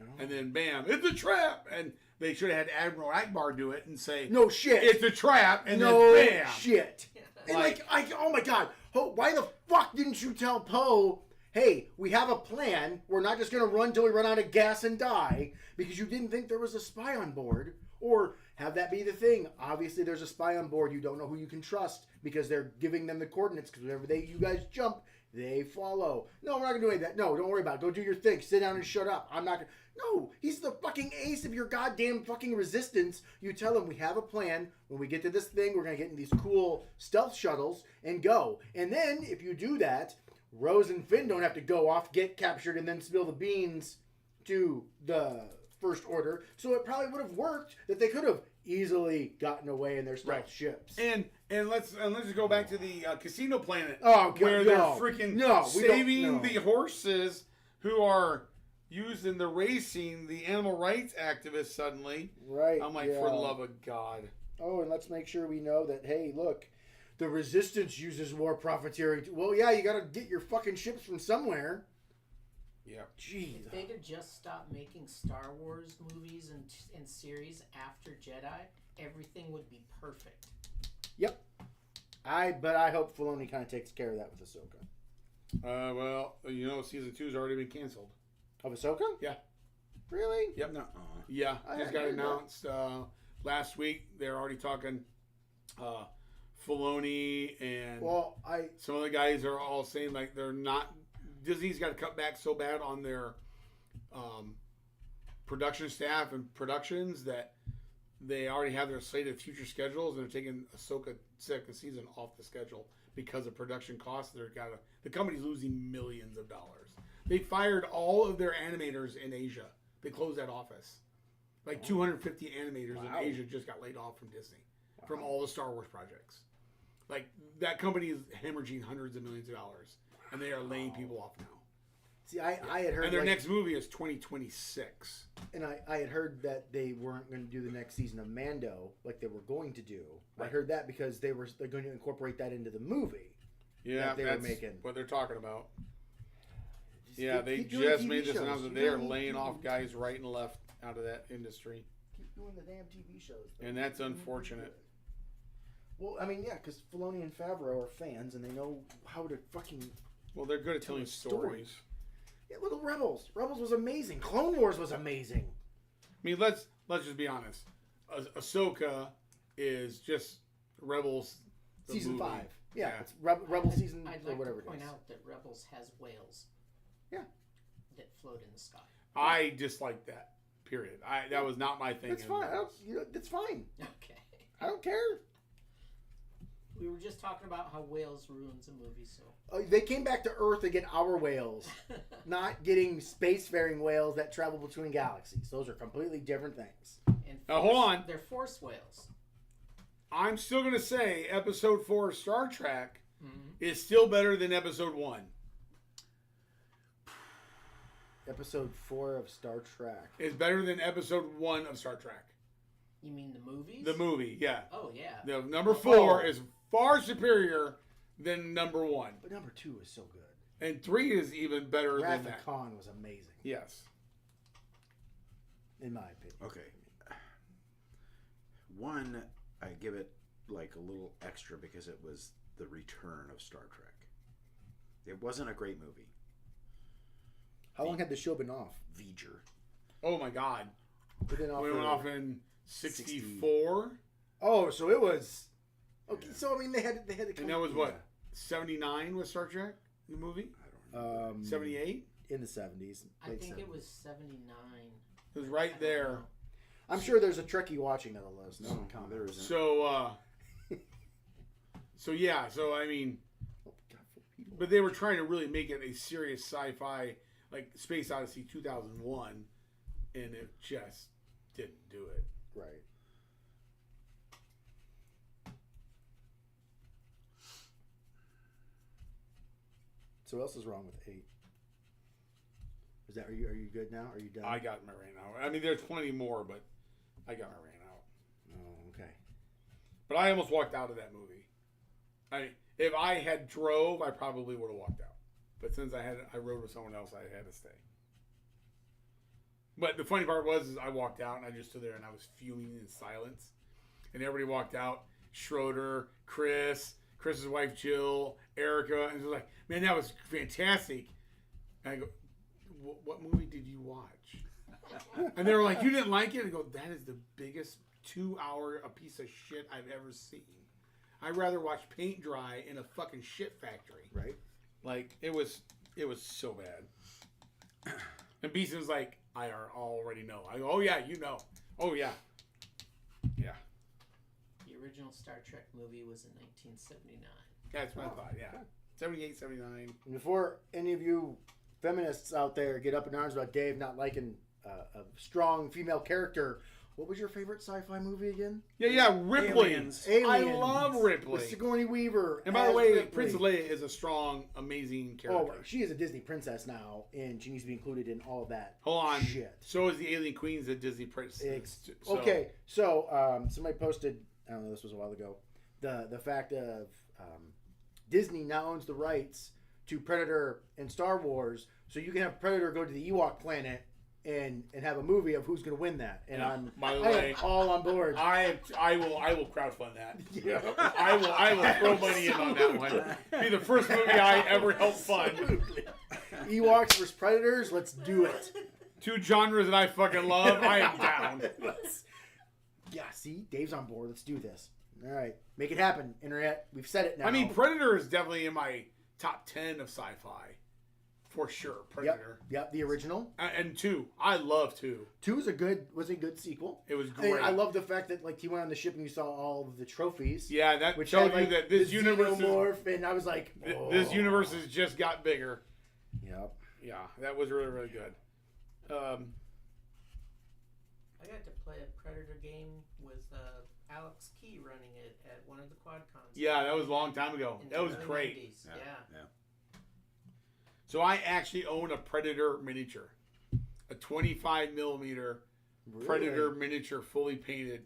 Oh. And then, bam, it's a trap. And they should have had Admiral Akbar do it and say, No shit. it's a trap. And no then, bam. shit. And oh my god, why the fuck didn't you tell Poe, hey, we have a plan. We're not just going to run till we run out of gas and die because you didn't think there was a spy on board? Or have that be the thing. Obviously, there's a spy on board. You don't know who you can trust because they're giving them the coordinates because whenever you guys jump, they follow. No, we're not going to do any of that. No, don't worry about it. Go do your thing. Sit down and shut up. I'm not going to. No, he's the fucking ace of your goddamn fucking resistance. You tell him we have a plan. When we get to this thing, we're going to get in these cool stealth shuttles and go. And then, if you do that, Rose and Finn don't have to go off, get captured, and then spill the beans to the First Order. So it probably would have worked that they could have easily gotten away in their stealth Right. ships. And let's just go back to the casino planet. Oh, God, where they're no. freaking No, we don't- saving no. the horses who are used in the racing, the animal rights activists suddenly. Right. I'm like, for the love of God. Oh, and let's make sure we know that, hey, look, the Resistance uses more profiteering. Well, yeah, you got to get your fucking ships from somewhere. Yeah. Jeez. If they'd have just stopped making Star Wars movies and series after Jedi, everything would be perfect. Yep. But I hope Filoni kind of takes care of that with Ahsoka. Well, season 2's already been canceled. Of Ahsoka? Yeah. Really? Yep. No. Yeah, I just got heard that. announced last week. They're already talking Filoni and Well, some of the guys are all saying like they're not. Disney's got to cut back so bad on their production staff and productions that they already have their slated future schedules and they're taking Ahsoka second season off the schedule because of production costs. The company's losing millions of dollars. They fired all of their animators in Asia. They closed that office. Like 250 animators Wow. in Asia just got laid off from Disney from all the Star Wars projects. Like that company is hemorrhaging hundreds of millions of dollars, and they are laying people off now. see, I had heard, And their like, next movie is 2026. and I had heard that they weren't going to do the next season of Mando like they were going to do. I Right. heard that because they're going to incorporate that into the movie. Yeah, That they were that's making. what they're talking about. Just Yeah, keep- they keep doing just TV made this shows. announcement. You They are really laying do. off guys right and left out of that industry. Keep doing the damn TV shows. though. And that's Keep doing unfortunate. it. Well, I mean, yeah, because Filoni and Favreau are fans, and they know how to fucking. Well, they're good at telling Stories. stories. Yeah, look at Rebels. Rebels was amazing. Clone Wars was amazing. I mean, let's just be honest. Ahsoka is just Rebels the Season movie. 5. Yeah, Yeah. it's Rebel season I'd or like whatever to point it is. out that Rebels has whales. Yeah. That float in the sky. I dislike that. Period. That was not my thing. That's in fine. Rebels. That's fine. Okay. I don't care. We were just talking about how whales ruins a movie, so. They came back to Earth to get our whales, not getting spacefaring whales that travel between galaxies. Those are completely different things. And Now, hold on. They're force whales. I'm still going to say Episode 4 of Star Trek Mm-hmm. is still better than Episode 1. Episode 4 of Star Trek. Is better than Episode 1 of Star Trek. You mean the movies? The movie, yeah. Oh, yeah. The number 4 is far superior than number 1. But number 2 is so good. And 3 is even better Wrath than of that. Khan was amazing, Yes. in my opinion. Okay. 1, I give it like a little extra because it was the return of Star Trek. It wasn't a great movie. How long had the show been off? V'ger. Oh my God. It been off We went for- off in 64. Oh, so it was. Okay, Yeah. so I mean they had to. And that was what? 79 was Star Trek? The movie? I don't know. 78? In the 70s. I late think 70s. it was 79. It was right there. I'm sure there's a Trekkie watching that list. No No, comment. there isn't. So yeah, so I mean, Oh, God, 4 people. but they were trying to really make it a serious sci-fi, like Space Odyssey 2001, and it just didn't do it. Right. So what else is wrong with 8? Is that are you good now? Are you done? I got my rain out. I mean, there's plenty more, but I got my rain out. Oh, okay. But I almost walked out of that movie. If I had drove, I probably would have walked out. But since I rode with someone else, I had to stay. But the funny part was, is I walked out and I just stood there and I was fuming in silence. And everybody walked out. Schroeder, Chris's wife Jill, Erica, and it was like, man, that was fantastic. And I go, what movie did you watch? And they were like, you didn't like it? I go, that is the biggest 2-hour a piece of shit I've ever seen. I'd rather watch paint dry in a fucking shit factory. Right. Like, it was so bad. And Beeson's like, I already know. I go, oh yeah, you know. Oh yeah. Yeah. The original Star Trek movie was in 1979. That's what I thought, yeah. 78, 79. And before any of you feminists out there get up in arms about Dave not liking a strong female character, what was your favorite sci-fi movie again? Yeah, Ripley. Aliens. I love Ripley. With Sigourney Weaver. And by the as way, Ripley. Princess Leia is a strong, amazing character. Oh, she is a Disney princess now, and she needs to be included in all of that. Hold on. Shit. So is the Alien Queen's a Disney princess. So- Okay, so somebody posted, I don't know, this was a while ago, the fact of Disney now owns the rights to Predator and Star Wars, so you can have Predator go to the Ewok planet and have a movie of who's going to win that. And Yeah, I'm by the I am way, all on board. I will crowdfund that. Yeah. I will throw money in on that one. Be the first movie I ever helped fund. Ewoks versus Predators, let's do it. 2 genres that I fucking love. I am down. Yeah, see, Dave's on board. Let's do this. All right, make it happen, Internet. We've said it now. I mean, Predator is definitely in my top 10 of sci-fi, for sure. Predator. Yep, the original. And 2, I love 2. 2 was a good sequel. It was I mean, great. I love the fact that like he went on the ship and you saw all of the trophies. Yeah, that Which tells had, you like, that this the universe xenomorph, and I was like, this universe has just got bigger. Yep. Yeah, that was really, really good. I got to play a Predator game with Alex Key running it at one of the QuadCons. Yeah, that was a long time ago. in That was the early great. 90s. Yeah. So I actually own a Predator miniature, a 25 millimeter Predator miniature, fully painted.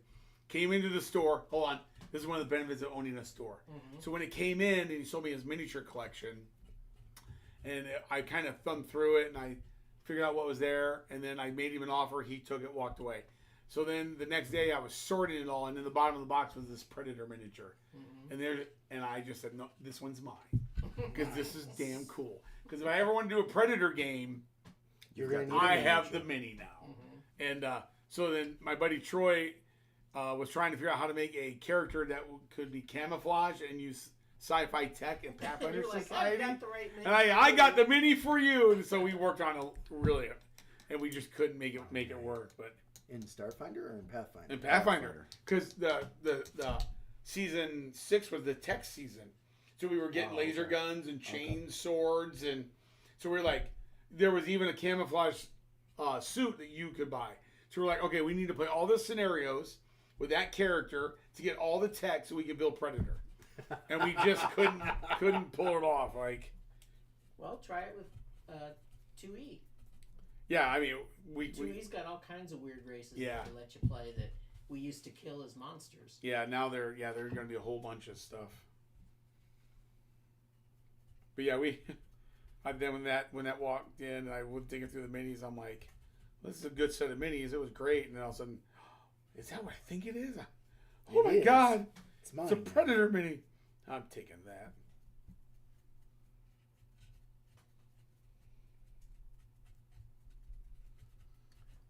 Came into the store. Hold on, this is one of the benefits of owning a store. Mm-hmm. So when it came in and he sold me his miniature collection, and I kind of thumbed through it and I figured out what was there, and then I made him an offer. He took it, walked away. So then the next day I was sorting it all, and in the bottom of the box was this Predator miniature, and I just said, no, this one's mine because this is damn cool. Because if I ever want to do a Predator game, You're gonna need I a have miniature. the mini now. And so then my buddy Troy was trying to figure out how to make a character that could be camouflaged and use sci-fi tech and Pathfinder You're like, Society. I got the right And I got the mini for you. And so we worked on and we just couldn't make it work. But In Starfinder or in Pathfinder? in Pathfinder, because the season 6 was the tech season. So we were getting laser guns and chain swords, and so we're like, there was even a camouflage suit that you could buy. So we're like, okay, we need to play all the scenarios with that character to get all the tech so we can build Predator, and we just couldn't pull it off. Like, Well, try it with 2E. yeah, I mean, 2E's got all kinds of weird races Yeah. that they let you play that we used to kill as monsters. yeah, now they're going to be a whole bunch of stuff. But yeah, then when that walked in, and I was digging through the minis. I'm like, this is a good set of minis. It was great, and then all of a sudden, is that what I think it is? Oh my god, It's mine. it's a Predator mini. I'm taking that.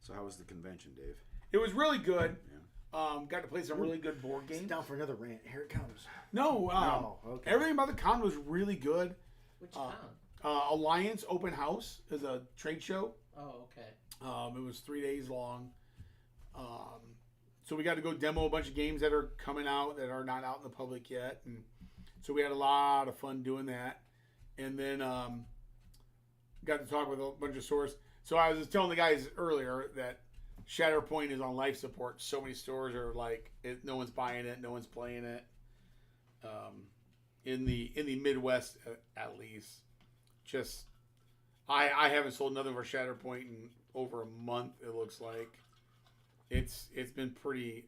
So how was the convention, Dave? It was really good. Got to play some really good board Sit games. down for another rant. Here it comes. No, Okay. everything about the con was really good. Which con? Alliance Open House is a trade show. Oh, okay. It was 3 days long. So we got to go demo a bunch of games that are coming out that are not out in the public yet, and so we had a lot of fun doing that. And then got to talk with a bunch of stores. So I was just telling the guys earlier that Shatterpoint is on life support. So many stores are like, no one's buying it, no one's playing it. In the Midwest, at least, just I haven't sold another of our Shatterpoint in over a month. It looks like it's been pretty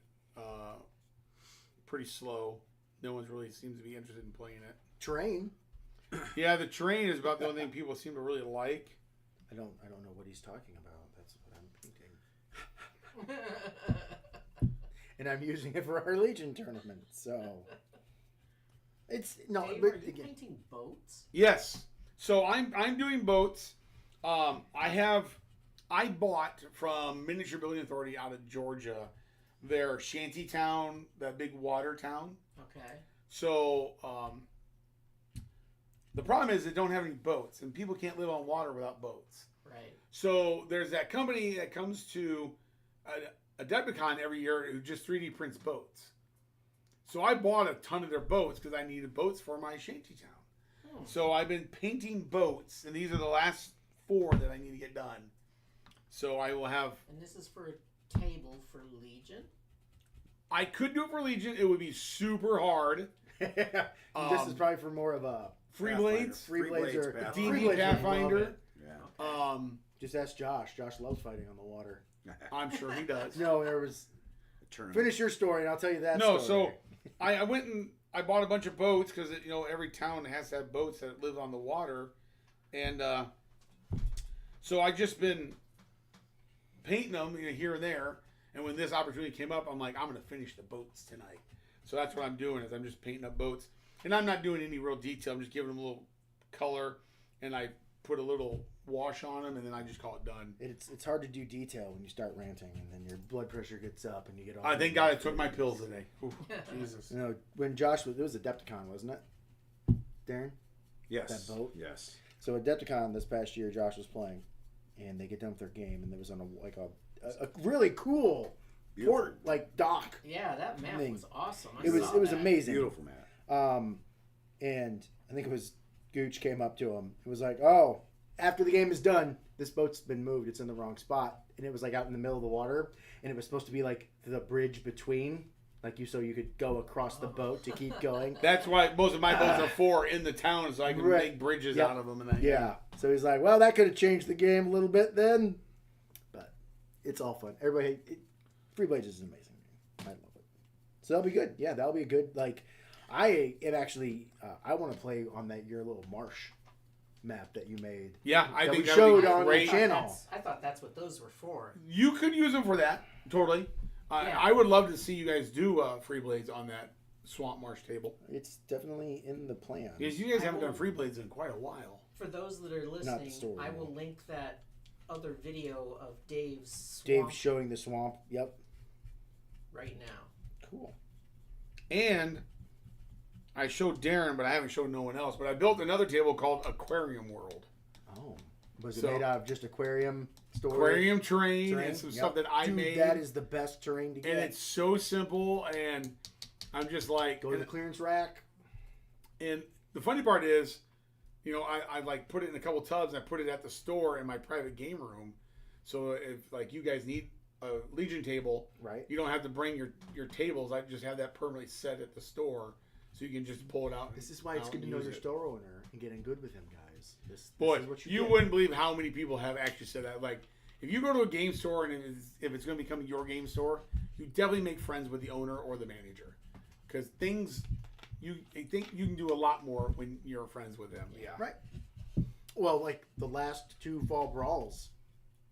slow. No one's really seems to be interested in playing it. Terrain. Yeah, the terrain is about the only thing people seem to really like. I don't know what he's talking about. That's what I'm painting. And I'm using it for our Legion tournament. So it's no. Dave, but are you again, painting boats? Yes. So I'm doing boats. I bought from Miniature Building Authority out of Georgia their shanty town, that big water town. Okay. So the problem is they don't have any boats, and people can't live on water without boats. Right. So there's that company that comes to Adepticon every year who just 3D prints boats. So I bought a ton of their boats because I needed boats for my shanty town. Hmm. So I've been painting boats, and these are the last 4 that I need to get done. So I will have... And this is for a table for Legion? I could do it for Legion. It would be super hard. this is probably for more of a Free Blades. Free Blades or Pathfinder. DB Blades, I love Pathfinder. it. Yeah. Just ask Josh. Josh loves fighting on the water. I'm sure he does. No, there was. Finish your story, and I'll tell you that. No, story. so I went and I bought a bunch of boats because every town has to have boats that live on the water, and so I just been painting them here and there. And when this opportunity came up, I'm like, I'm gonna finish the boats tonight. So that's what I'm doing is I'm just painting up boats, and I'm not doing any real detail. I'm just giving them a little color, and I put a little wash on them, and then I just call it done. It's hard to do detail when you start ranting, and then your blood pressure gets up, and you get all. I thank God I took my pills today. Ooh, Jesus. When Josh it was Adepticon, wasn't it, Daren? Yes. That boat? Yes. So Adepticon this past year, Josh was playing, and they get done with their game, and there was on a really cool port dock. Yeah, that map thing. was awesome. It was amazing. Beautiful map. And I think it was Gooch came up to him. It was like, oh, after the game is done, this boat's been moved. It's in the wrong spot, and it was like out in the middle of the water, and it was supposed to be like the bridge between, so you could go across the boat to keep going. That's why most of my boats are 4 in the town, so I can Right. make bridges Yep. out of them. And that, Yeah. So he's like, well, that could have changed the game a little bit then, but it's all fun. Free Blades is an amazing game. I love it. So that'll be good. Yeah, that'll be a good I am actually I want to play on your little marsh map that you made. Yeah, I That think we that showed would be on the great. channel. I thought that's what those were for. You could use them for that, totally. Yeah. I would love to see you guys do Free Blades on that Swamp Marsh table. It's definitely in the plan. Because you guys haven't done Free Blades in quite a while. For those that are the listening, story, I will no. link that other video of Dave's swamp Dave showing the swamp. Yep. right now. Cool. And I showed Daren, but I haven't showed no one else. But I built another table called Aquarium World. Oh. Was it So- made out of just aquarium storage? Aquarium terrain Terrain? and some Yep. stuff that I Dude, made. that is the best terrain to get. And it's so simple, and I'm just like, Go to the clearance rack. and the funny part is, you know, I like put it in a couple tubs and I put it at the store in my private game room. So if like you guys need a Legion table, Right. you don't have to bring your tables. I just have that permanently set at the store, so you can just pull it out. This is why it's out good to and know use your it. store owner and getting good with him, guys. This Boy, is what you get. wouldn't believe how many people have actually said that. Like, if you go to a game store and if it's going to become your game store, you definitely make friends with the owner or the manager, because I think you can do a lot more when you're friends with them. Yeah. Right. Well, like the last 2 fall brawls,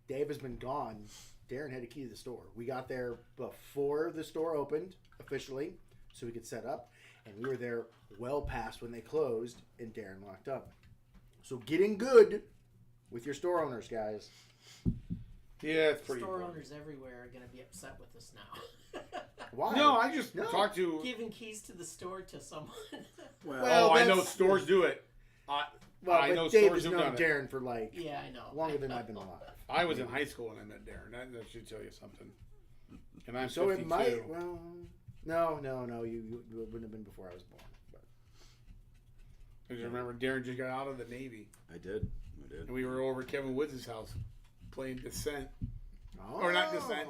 Dave has been gone. Daren had a key to the store. We got there before the store opened officially, so we could set up, and we were there well past when they closed, and Daren locked up. So getting good with your store owners, guys. Yeah, it's pretty. Store important. owners everywhere are going to be upset with us now. Why? No, I just No. talked to. Giving keys to the store to someone. Well, Oh, I know that's- stores do it. Well, I but know Dave stores has have known done it. Darren for like Yeah, I know. longer than I've been alive. I was in high school when I met Darren. That should tell you something. And I'm So 52. it might. Well, no. You wouldn't have been before I was born. But I just remember Darren just got out of the Navy, I did. and we were over at Kevin Woods' house playing Descent, oh. or not Descent,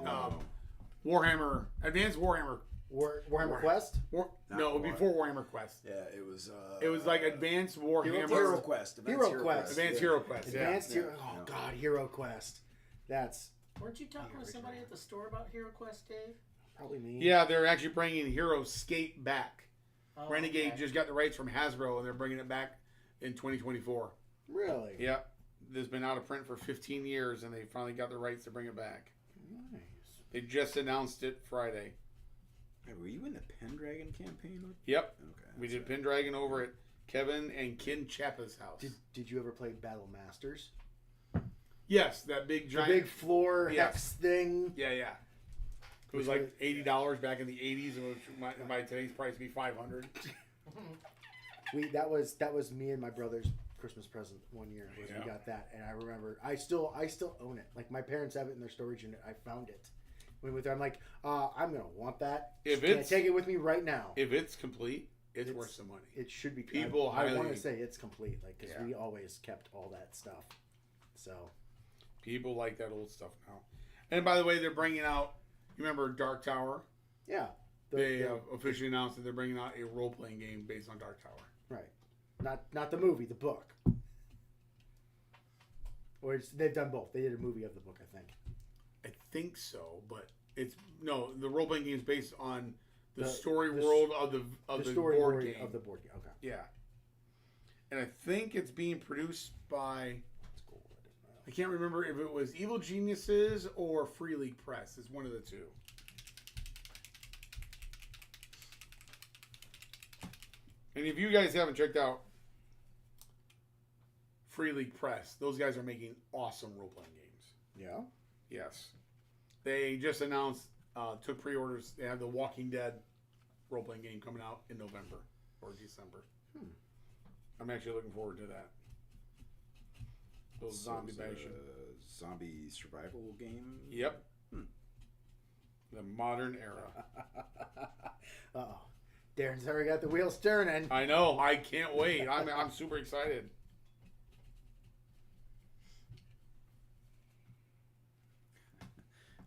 Warhammer, Advanced Warhammer. Warhammer Quest. Not No, War. before Warhammer Quest. Yeah, it was. It was like Advanced Warhammer. Hero Quest. Hero Quest. Advanced Hero Quest. Yeah. Advanced Hero. Yeah. Oh Yeah. God, Hero Quest. That's Weren't you talking with somebody at the store about Hero Quest, Dave? probably me. Yeah, they're actually bringing Hero Skate back. Oh, Renegade okay. just got the rights from Hasbro, and they're bringing it back in 2024. Really. Yep. This has been out of print for 15 years, and they finally got the rights to bring it back. Nice. They just announced it Friday. Hey, were you in the Pendragon campaign? Yep. Okay. We that's did right. Pendragon over at Kevin and Ken Chappa's house. Did you ever play Battle Masters? Yes, that big The giant. big floor Yeah. hex thing. Yeah. It was like $80 back in the 80s, and which by today's price would be $500. That was me and my brother's Christmas present one year. Was Yeah. We got that, and I remember I still own it. Like my parents have it in their storage unit. I found it. Went with her. I'm like, I'm gonna want that. If Can I it's- take it with me right now? If it's complete, it's It's- worth some money. It should be. People I want highly- to say it's complete, like because Yeah. we always kept all that stuff. So People like that old stuff now. And by the way, they're bringing out. You remember Dark Tower? yeah, They officially announced that they're bringing out a role-playing game based on Dark Tower. right. Not the movie, the book. Or they've done both. They did a movie of the book, I think. I think so, but the role-playing game is based on the The- story the- world of the board storyboard game. of the board game. Okay, Yeah. And I think it's being produced by, that's cool. I didn't know. I can't remember if it was Evil Geniuses or Free League Press. It's one of the two. And if you guys haven't checked out Free League Press, those guys are making awesome role-playing games. Yeah. Yes. They just announced, took pre-orders. They have the Walking Dead role-playing game coming out in November or December. I'm actually looking forward to that. Those zombie So it's bastion. a zombie survival game. Yep. The modern era. Uh-oh. Darren's already got the wheels turning. I know. I can't wait. I'm super excited.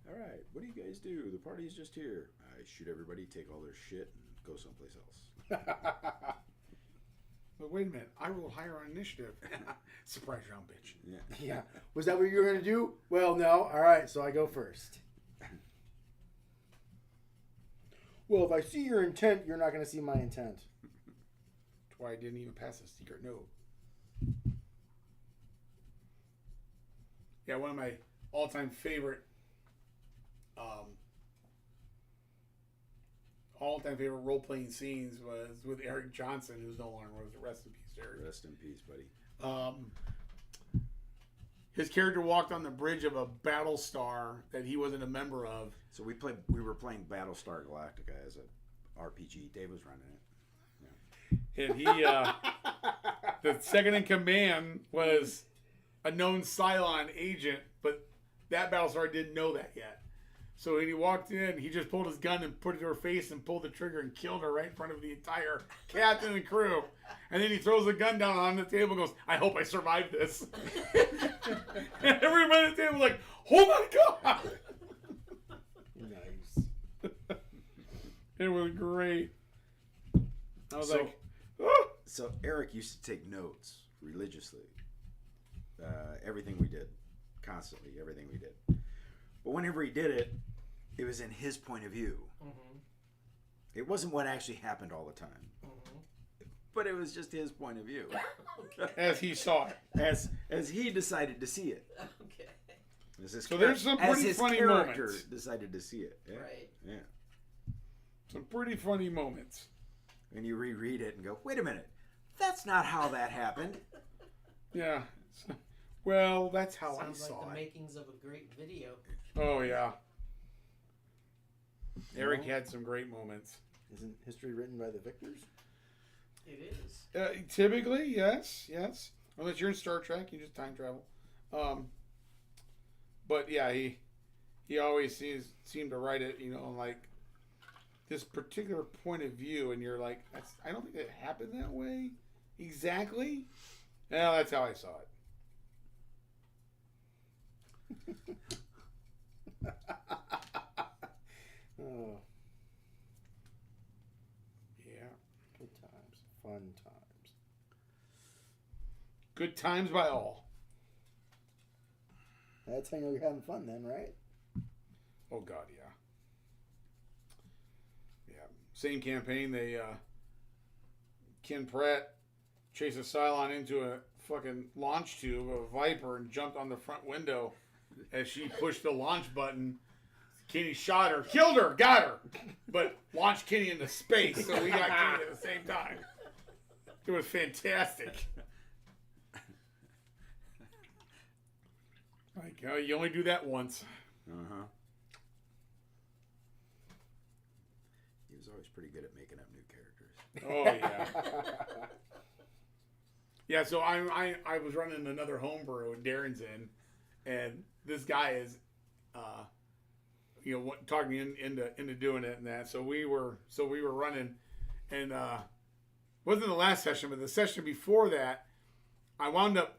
All right, what do you guys do? The party's just here. I shoot everybody, take all their shit, and go someplace else. But wait a minute. I roll higher on initiative. Surprise round, bitch. Yeah. Yeah. Was that what you were going to do? Well, no. All right, so I go first. Well, if I see your intent, you're not going to see my intent. That's why I didn't even pass a secret note. Yeah, one of my all-time favorite role-playing scenes was with Eric Johnson, who's no longer with us. Rest in peace, Eric. Rest in peace, buddy. His character walked on the bridge of a battle star that he wasn't a member of. So we were playing Battlestar Galactica as a RPG. Dave was running it. And he, the second in command was a known Cylon agent, but that Battlestar didn't know that yet. So when he walked in, he just pulled his gun and put it to her face and pulled the trigger and killed her right in front of the entire captain and crew. And then he throws the gun down on the table and goes, I hope I survived this. And everybody at the table was like, oh my God. Nice. It was great. I was So- like, oh. So Eric used to take notes religiously. Everything we did. Constantly, everything we did. But whenever he did it, it was in his point of view. Mm-hmm. It wasn't what actually happened all the time. Mm-hmm. But it was just his point of view. As he saw it. As he decided to see it. Okay. As his So there's some as pretty his funny character moments. decided to see it. Yeah. Right. Yeah. Some pretty funny moments. And you reread it and go, wait a minute. That's not how that happened. Yeah. Well, that's how Sounds I saw like the it. makings of a great video. Oh, yeah. Eric No. had some great moments. Isn't history written by the victors? It is. Typically, yes. Unless you're in Star Trek, you just time travel. But yeah, he always seemed to write it, like this particular point of view, and you're like, I don't think it happened that way exactly. Yeah, that's how I saw it. Oh, Yeah. good times. Fun times. Good times by all. That's how you know you're having fun then, right? Oh God, yeah. Yeah. Same campaign. They Ken Pratt chased a Cylon into a fucking launch tube of a Viper and jumped on the front window as she pushed the launch button. Kenny shot her, killed her, got her, but launched Kenny into space, so we got Kenny at the same time. It was fantastic. Like, you only do that once. Uh-huh. He was always pretty good at making up new characters. Oh yeah. Yeah, so I was running another homebrew and Daren's in, and this guy is, talking me into doing it and that. So we were running, and wasn't the last session, but the session before that, I wound up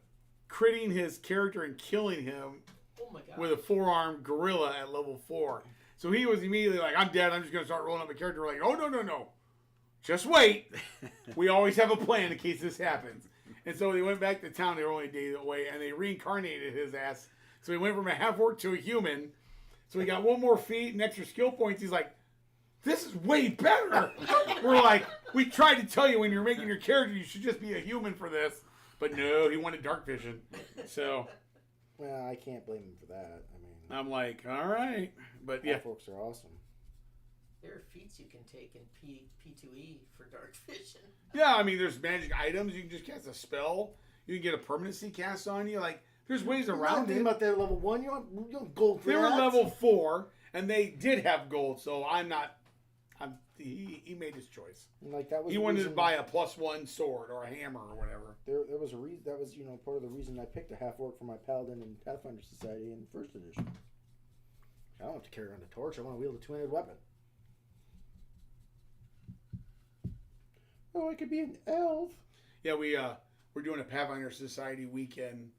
critting his character and killing him Oh my God. with a 4-armed gorilla at level 4. So he was immediately like, I'm dead. I'm just going to start rolling up a character. We're like, oh, no. Just wait. We always have a plan in case this happens. And so they went back to town. They were only a day away, and they reincarnated his ass. So he went from a half-orc to a human. So he got one more feat and extra skill points. He's like, this is way better. We're like, we tried to tell you when you're making your character, you should just be a human for this. But no, he wanted dark vision. So Well, I can't blame him for that. I mean, I'm like, all right. But yeah, folks are awesome. There are feats you can take in P2E for dark vision. yeah, I mean, there's magic items. You can just cast a spell. You can get a permanency cast on you. Like, there's ways around Think it. about that level 1. You don't gold for They were that. level 4, and they did have gold, so he made his choice. Like that was He the wanted to reason- buy a +1 sword or a hammer or whatever. There was a reason. That was part of the reason I picked a half orc for my paladin in Pathfinder Society in first edition. I don't want to carry around a torch. I want to wield a two-handed weapon. Oh, I could be an elf. Yeah, we're doing a Pathfinder Society weekend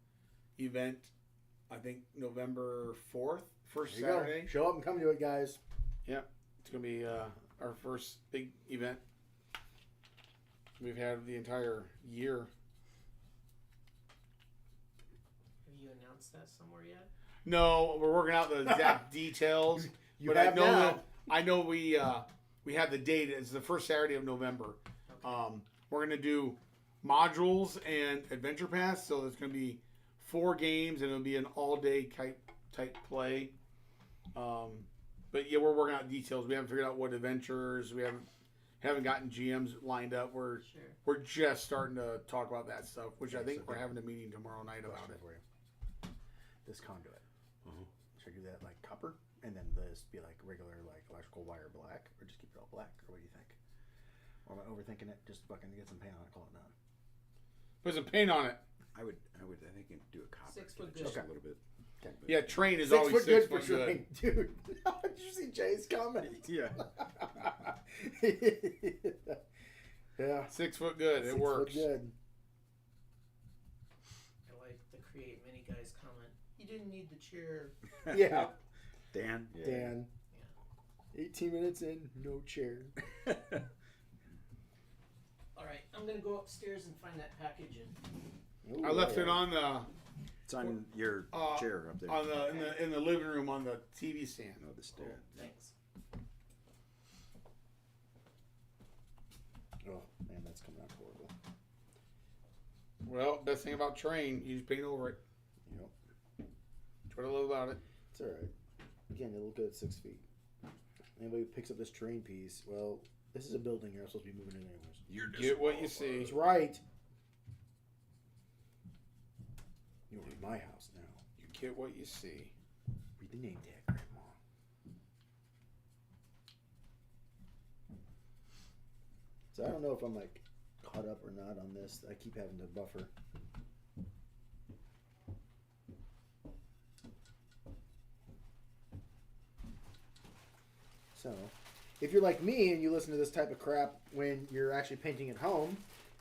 event. I think November 4th, first There you Saturday. go. Show up and come to it, guys. It's gonna be our first big event we've had the entire year. Have you announced that somewhere yet? No, we're working out the exact details. You but have I know we have the date. It's the first Saturday of November. Okay. We're gonna do modules and adventure pass. So there's gonna be 4 games, and it'll be an all-day type play. But yeah, we're working out details. We haven't figured out what adventures. We haven't gotten GMs lined up. We're just starting to talk about that stuff, which I think we're having a meeting tomorrow night about it. For you. This conduit. Should I do that like copper, and then this be like regular like electrical wire black, or just keep it all black, or what do you think? Or am I overthinking it? Just fucking get some paint on it, call it done. Put some paint on it. I think you do a copper. 6 foot Just good. a little bit. Yeah, train is 6 always foot 6 good foot for good. train, dude. Did you see Jay's comment? Yeah. Yeah. 6 foot good. 6 It works. foot good. I like the Create Mini Guys comment. You didn't need the chair. Yeah. Dan. Yeah. Dan. 18 minutes in, no chair. All right, I'm gonna go upstairs and find that package. And Ooh, I left it on the It's on your chair up there. on the in the living room on the TV stand. No, the stair. thanks. Oh man, that's coming out horrible. Well, best thing about train, you just paint over it. Yep. That's what I love about it. It's all right. Again, they look good at 6 feet. Anybody who picks up this train piece, well, this is a building here. I'm supposed to be moving it anyways. You're Get what you see. That's right. You're in my house now. You get what you see. Read the name tag, Grandma. So I don't know if I'm like caught up or not on this. I keep having to buffer. So, if you're like me and you listen to this type of crap when you're actually painting at home,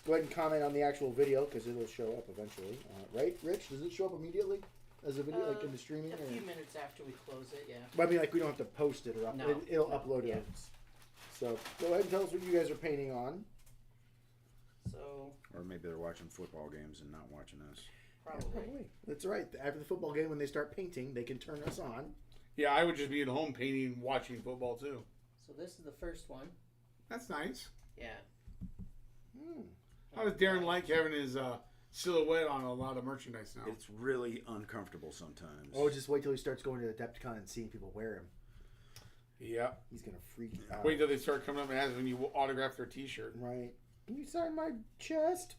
go ahead and comment on the actual video because it'll show up eventually. Right, Rich? Does it show up immediately as a video, like in the streaming? A or? few minutes after we close it, yeah. But I mean, like we don't have to post it or up. No. It'll No. upload Yeah. it. So go ahead and tell us what you guys are painting on. So Or maybe they're watching football games and not watching us. probably. That's right. After the football game, when they start painting, they can turn us on. Yeah, I would just be at home painting, watching football too. So this is the first one. That's nice. Yeah. How does Darren like having his silhouette on a lot of merchandise now? It's really uncomfortable sometimes. Oh, just wait till he starts going to Adepticon and seeing people wear him. Yeah. He's gonna freak out. Wait till they start coming up and asking when you autograph their T-shirt. Right? Can you sign my chest?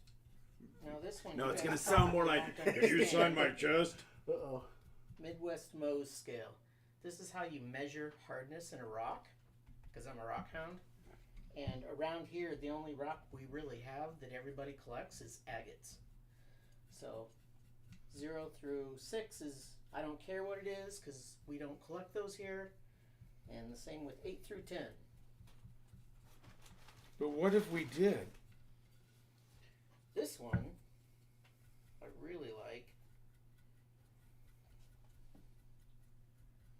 Now this one. No, you it's guys gonna sound more probably like, won't "Did you sign understand. my chest?" Uh-oh. Midwest Mohs scale. This is how you measure hardness in a rock, because I'm a rock hound. And around here, the only rock we really have that everybody collects is agates. So 0 through 6 is, I don't care what it is, because we don't collect those here. And the same with 8 through 10. But what if we did? This one, I really like.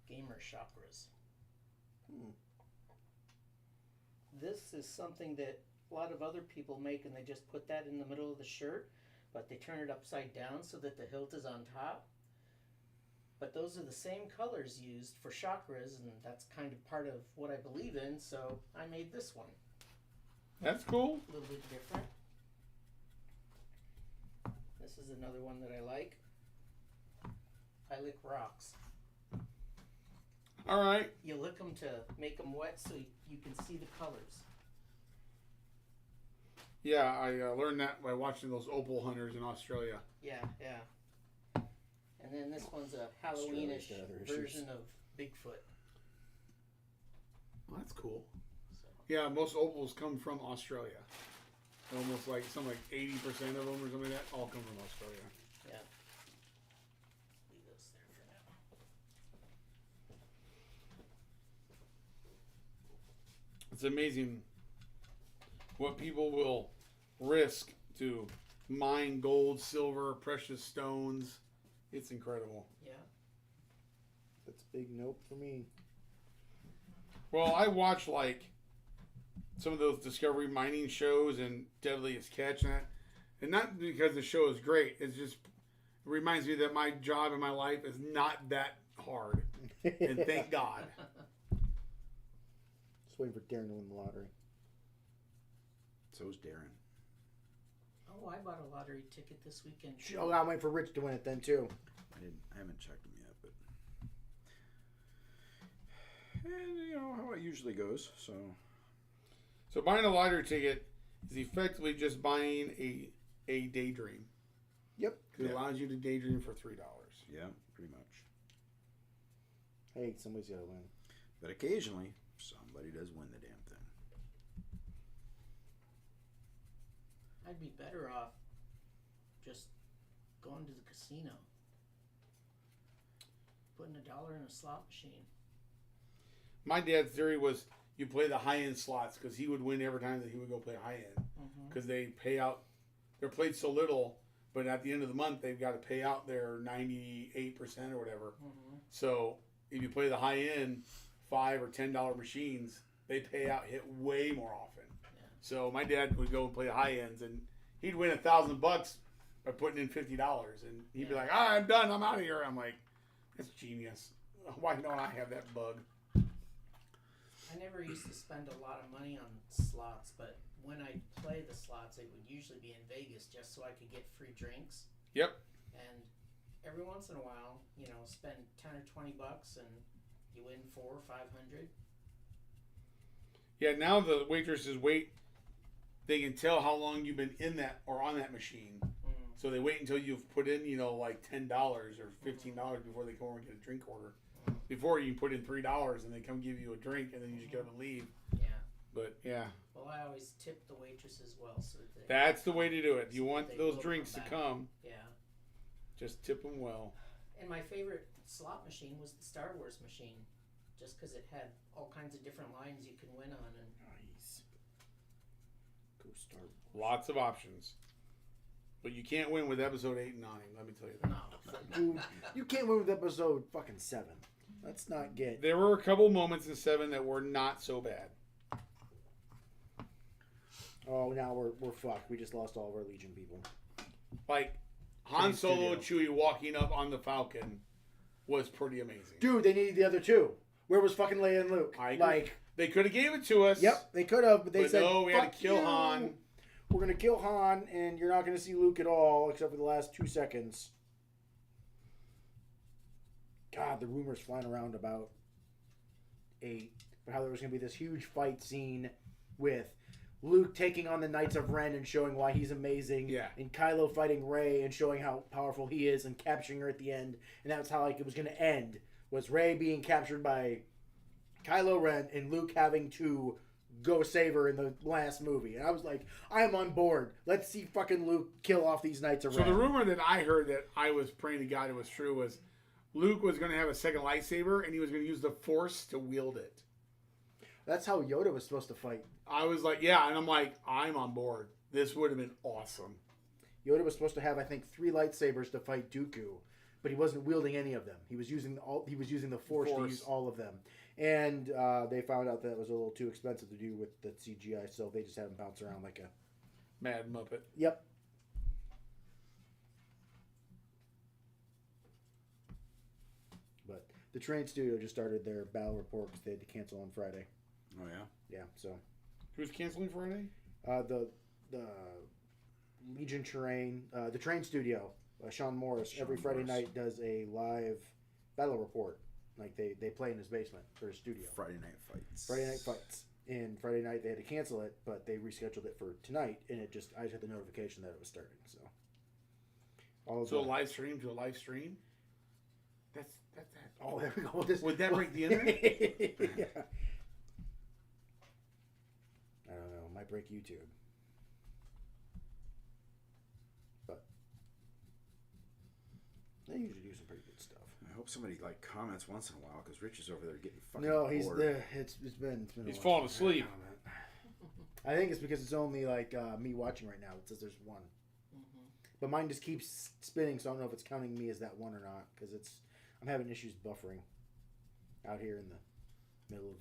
Gamer chakras. This is something that a lot of other people make, and they just put that in the middle of the shirt, but they turn it upside down so that the hilt is on top. But those are the same colors used for chakras, and that's kind of part of what I believe in, so I made this one. That's cool. A little bit different. This is another one that I like. I lick rocks. All right. You lick them to make them wet so you can see the colors. Yeah, I learned that by watching those opal hunters in Australia. Yeah, yeah. And then this one's a Halloweenish Australia's got other issues. version of Bigfoot. Well, that's cool. So, Yeah, most opals come from Australia. Almost like 80% of them or something like that all come from Australia. yeah. Leave this there for now. It's amazing what people will risk to mine gold, silver, precious stones. It's incredible. Yeah. That's a big nope for me. Well, I watch like some of those discovery mining shows and Deadliest Catch and that, and not because the show is great. It's just it reminds me that my job in my life is not that hard, and thank God. Just waiting for Darren to win the lottery. So is Daren. Oh, I bought a lottery ticket this weekend. Oh, I'm waiting for Rich to win it then too. I haven't checked them yet, but and you know how it usually goes. So buying a lottery ticket is effectively just buying a daydream. Yep. Because it allows you to daydream for $3. Yeah, pretty much. Hey, somebody's got to win. But occasionally, somebody does win the damn thing. I'd be better off just going to the casino. putting $1 in a slot machine. My dad's theory was you play the high end slots because he would win every time that he would go play high end because they pay out. They're played so little, but at the end of the month they've got to pay out their 98% or whatever. So if you play the high end $5 or $10 machines, they pay out hit way more often. Yeah. So my dad would go and play the high ends, and he'd win $1,000 by putting in $50, and he'd be like, "All right, I'm done. I'm out of here." I'm like, "That's genius. Why don't I have that bug?" I never used to spend a lot of money on slots, but when I play the slots, it would usually be in Vegas just so I could get free drinks. Yep. And every once in a while, spend $10 or $20 and you win 400 or 500. Yeah, now the waitresses wait. They can tell how long you've been in that or on that machine. So they wait until you've put in, like $10 or $15 before they come over and get a drink order. Before you put in $3 and they come give you a drink and then you just get up and leave. Yeah. But yeah. Well, I always tip the waitress as well, so that That's the way to do it. You want they those will drinks to come back. come. Yeah. Just tip them well. And my favorite slot machine was the Star Wars machine, just because it had all kinds of different lines you can win on. And Nice. Go Star Wars. Lots of options. But you can't win with episode 8 and 9, let me tell you that. no. Dude, you can't win with episode fucking 7. Let's not get. There were a couple moments in 7 that were not so bad. Oh, now we're fucked. We just lost all of our Legion people. Like Han Train Solo and studio. Chewie walking up on the Falcon was pretty amazing. Dude, they needed the other two. Where was fucking Leia and Luke? I agree. Like, They could have gave it to us. yep, they could have, but they But said, no, we had "Fuck to kill you. Han." We're gonna kill Han, and you're not gonna see Luke at all, except for the last 2 seconds. God, the rumors flying around about 8, but how there was gonna be this huge fight scene with Luke taking on the Knights of Ren and showing why he's amazing. Yeah. And Kylo fighting Rey and showing how powerful he is and capturing her at the end. And that's how it was going to end. Was Rey being captured by Kylo Ren and Luke having to go save her in the last movie. And I was like, I am on board. Let's see fucking Luke kill off these Knights of So Ren. the rumor that I heard that I was praying to God it was true was Luke was going to have a second lightsaber and he was going to use the Force to wield it. That's how Yoda was supposed to fight. I was like, yeah, and I'm like, I'm on board. This would have been awesome. Yoda was supposed to have, I think, 3 lightsabers to fight Dooku, but he wasn't wielding any of them. He was using the Force to use all of them. And they found out that it was a little too expensive to do with the CGI, so they just had him bounce around like a... Mad Muppet. Yep. But the Train Studio just started their battle report because they had to cancel on Friday. Oh yeah. Yeah, so... Who's canceling Friday? The Legion Terrain, the Train Studio, Sean Morris, every Friday night does a live battle report. Like they play in his basement for his studio. Friday night fights. Friday night fights. And Friday night they had to cancel it, but they rescheduled it for tonight, and I just had the notification that it was starting. So, So a live stream to a live stream. That's that. Oh, there we go. Would that break the internet? Yeah. I don't know. Might break YouTube. But they usually do some pretty good stuff. I hope somebody comments once in a while because Rich is over there getting fucking No, he's bored. there. It's been. He's a falling while. asleep. I think it's because it's only me watching right now. It says there's one, but mine just keeps spinning, so I don't know if it's counting me as that one or not. Because I'm having issues buffering out here in the middle of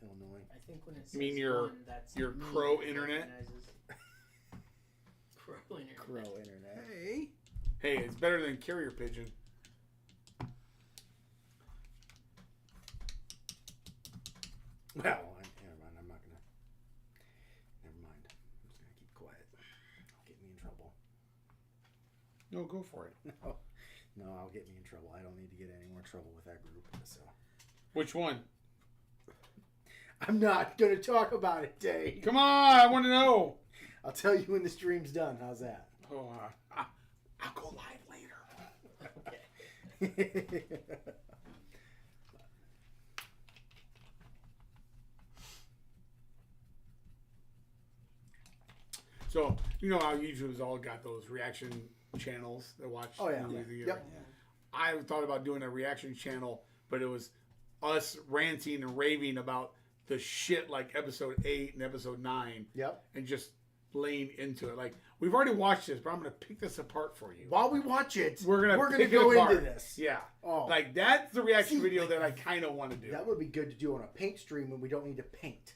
Illinois. I think when it says You mean your- one, that's your me crow that internet? recognizes. Crow internet. Crow internet. Hey. Hey, it's better than carrier pigeon. Well, never mind. I'm not gonna. Never mind. I'm just gonna keep quiet. I'll get me in trouble. No, go for it. No, I'll get me in trouble. I don't need to get any more trouble with that group. So Which one? I'm not gonna talk about it, Dave. Come on, I want to know. I'll tell you when the stream's done. How's that? Oh, I'll go live later. Okay. So you know how YouTube's all got those reaction channels that watch Oh, yeah. movies together? Yep. I thought about doing a reaction channel, but it was us ranting and raving about the shit like episode 8 and episode 9. Yep. And just laying into it. Like, we've already watched this, but I'm going to pick this apart for you. While we watch it, We're gonna go it apart. into this. Yeah. Oh. Like, that's the reaction video that I kind of want to do. That would be good to do on a paint stream when we don't need to paint.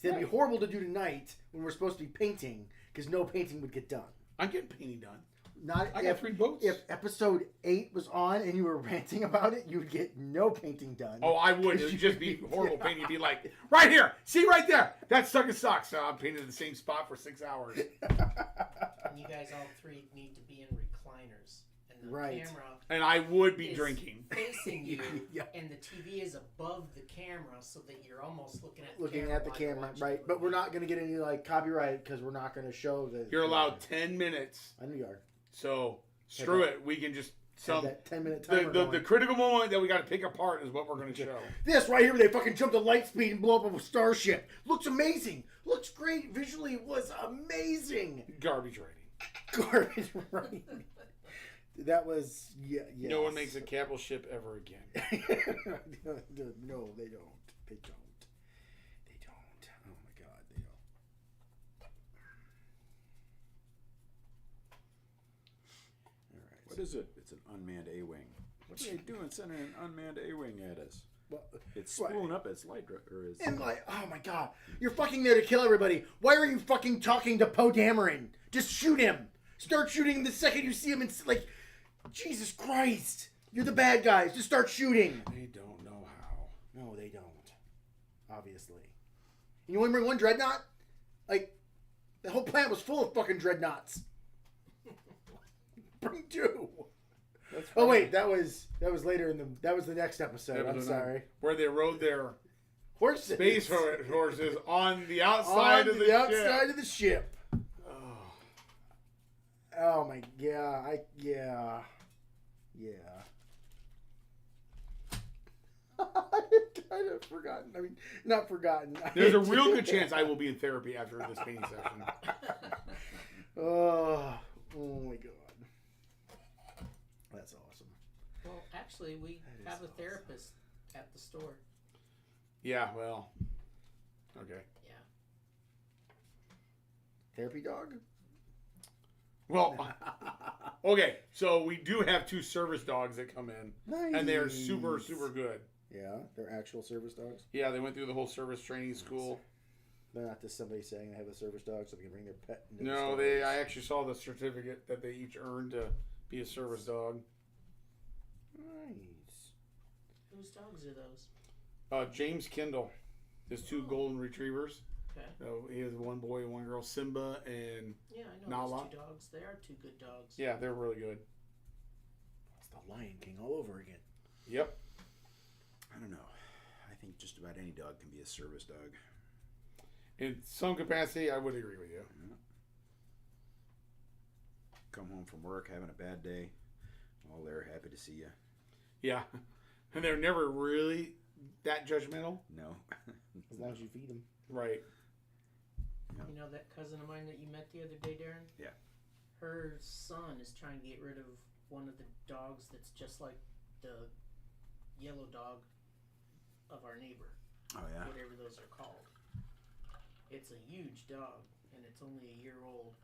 See, that'd be horrible to do tonight when we're supposed to be painting because no painting would get done. I'm getting painting done. Not I got 3 boats. If episode 8 was on and you were ranting about it, you would get no painting done. Oh, I would. It would just be horrible painting. You'd be like, right here. See right there. That's stuck in socks. So I'm painting the same spot for 6 hours. And you guys all 3 need to be in recliners. And the Right. camera And I would be is drinking. facing you, Yeah. and the TV is above the camera so that you're almost looking at the Looking camera. at the while you're camera, watching right? the But we're movie. not going to get any like copyright because we're not going to show the. You're allowed 10 minutes. I know you are. So screw it. We can just Have that 10-minute the, timer. the going. critical moment that we got to pick apart is what we're going to show. This right here, where they fucking jumped at light speed and blew up a starship. Looks amazing. Looks great. Visually, it was amazing. Garbage rating. Garbage, right? That was yes. No one makes a capital ship ever again. No, they don't. They don't. They don't. Oh my god, they don't. All right. What is it? It's an unmanned A-wing. What are they doing sending an unmanned A-wing at us? Well, It's what? spooling up its light or its... And like, oh my god, you're fucking there to kill everybody. Why are you fucking talking to Poe Dameron? Just shoot him. Start shooting the second you see him. And like, Jesus Christ, you're the bad guys. Just start shooting. They don't know how. No, they don't. Obviously. You only bring one dreadnought? Like, the whole planet was full of fucking dreadnoughts. Bring 2. Oh wait, that was later in the. That was the next episode. I'm sorry. Where they rode their Horses. space horses on the outside of the ship. outside of the ship. Oh my god! Yeah. I'd kind of forgotten. I mean, not forgotten. There's a real good chance I will be in therapy after this painting session. Oh my god. That's awesome. Well, actually, we That is have a awesome. therapist at the store. Yeah, well, okay. Yeah. Therapy dog? Well, okay, so we do have 2 service dogs that come in, and they're super, super good. Yeah, they're actual service dogs. Yeah, they went through the whole service training school. They're not just somebody saying they have a service dog so they can bring their pet into the No, stores. I actually saw the certificate that they each earned to be a service dog. Nice. Whose dogs are those? James Kendall, his 2 golden retrievers. Okay. He has one boy and one girl, Simba and Yeah, I know Nala. those 2 dogs. They are 2 good dogs. yeah, they're really good. It's the Lion King all over again. Yep. I don't know. I think just about any dog can be a service dog. In some capacity, I would agree with you. Come home from work, having a bad day. All there, happy to see you. Yeah, and they're never really that judgmental. No. As long as you feed them. Right. You know that cousin of mine that you met the other day, Daren? Yeah. Her son is trying to get rid of one of the dogs that's just like the yellow dog of our neighbor. Oh, yeah. Whatever those are called. It's a huge dog, and it's only a year old.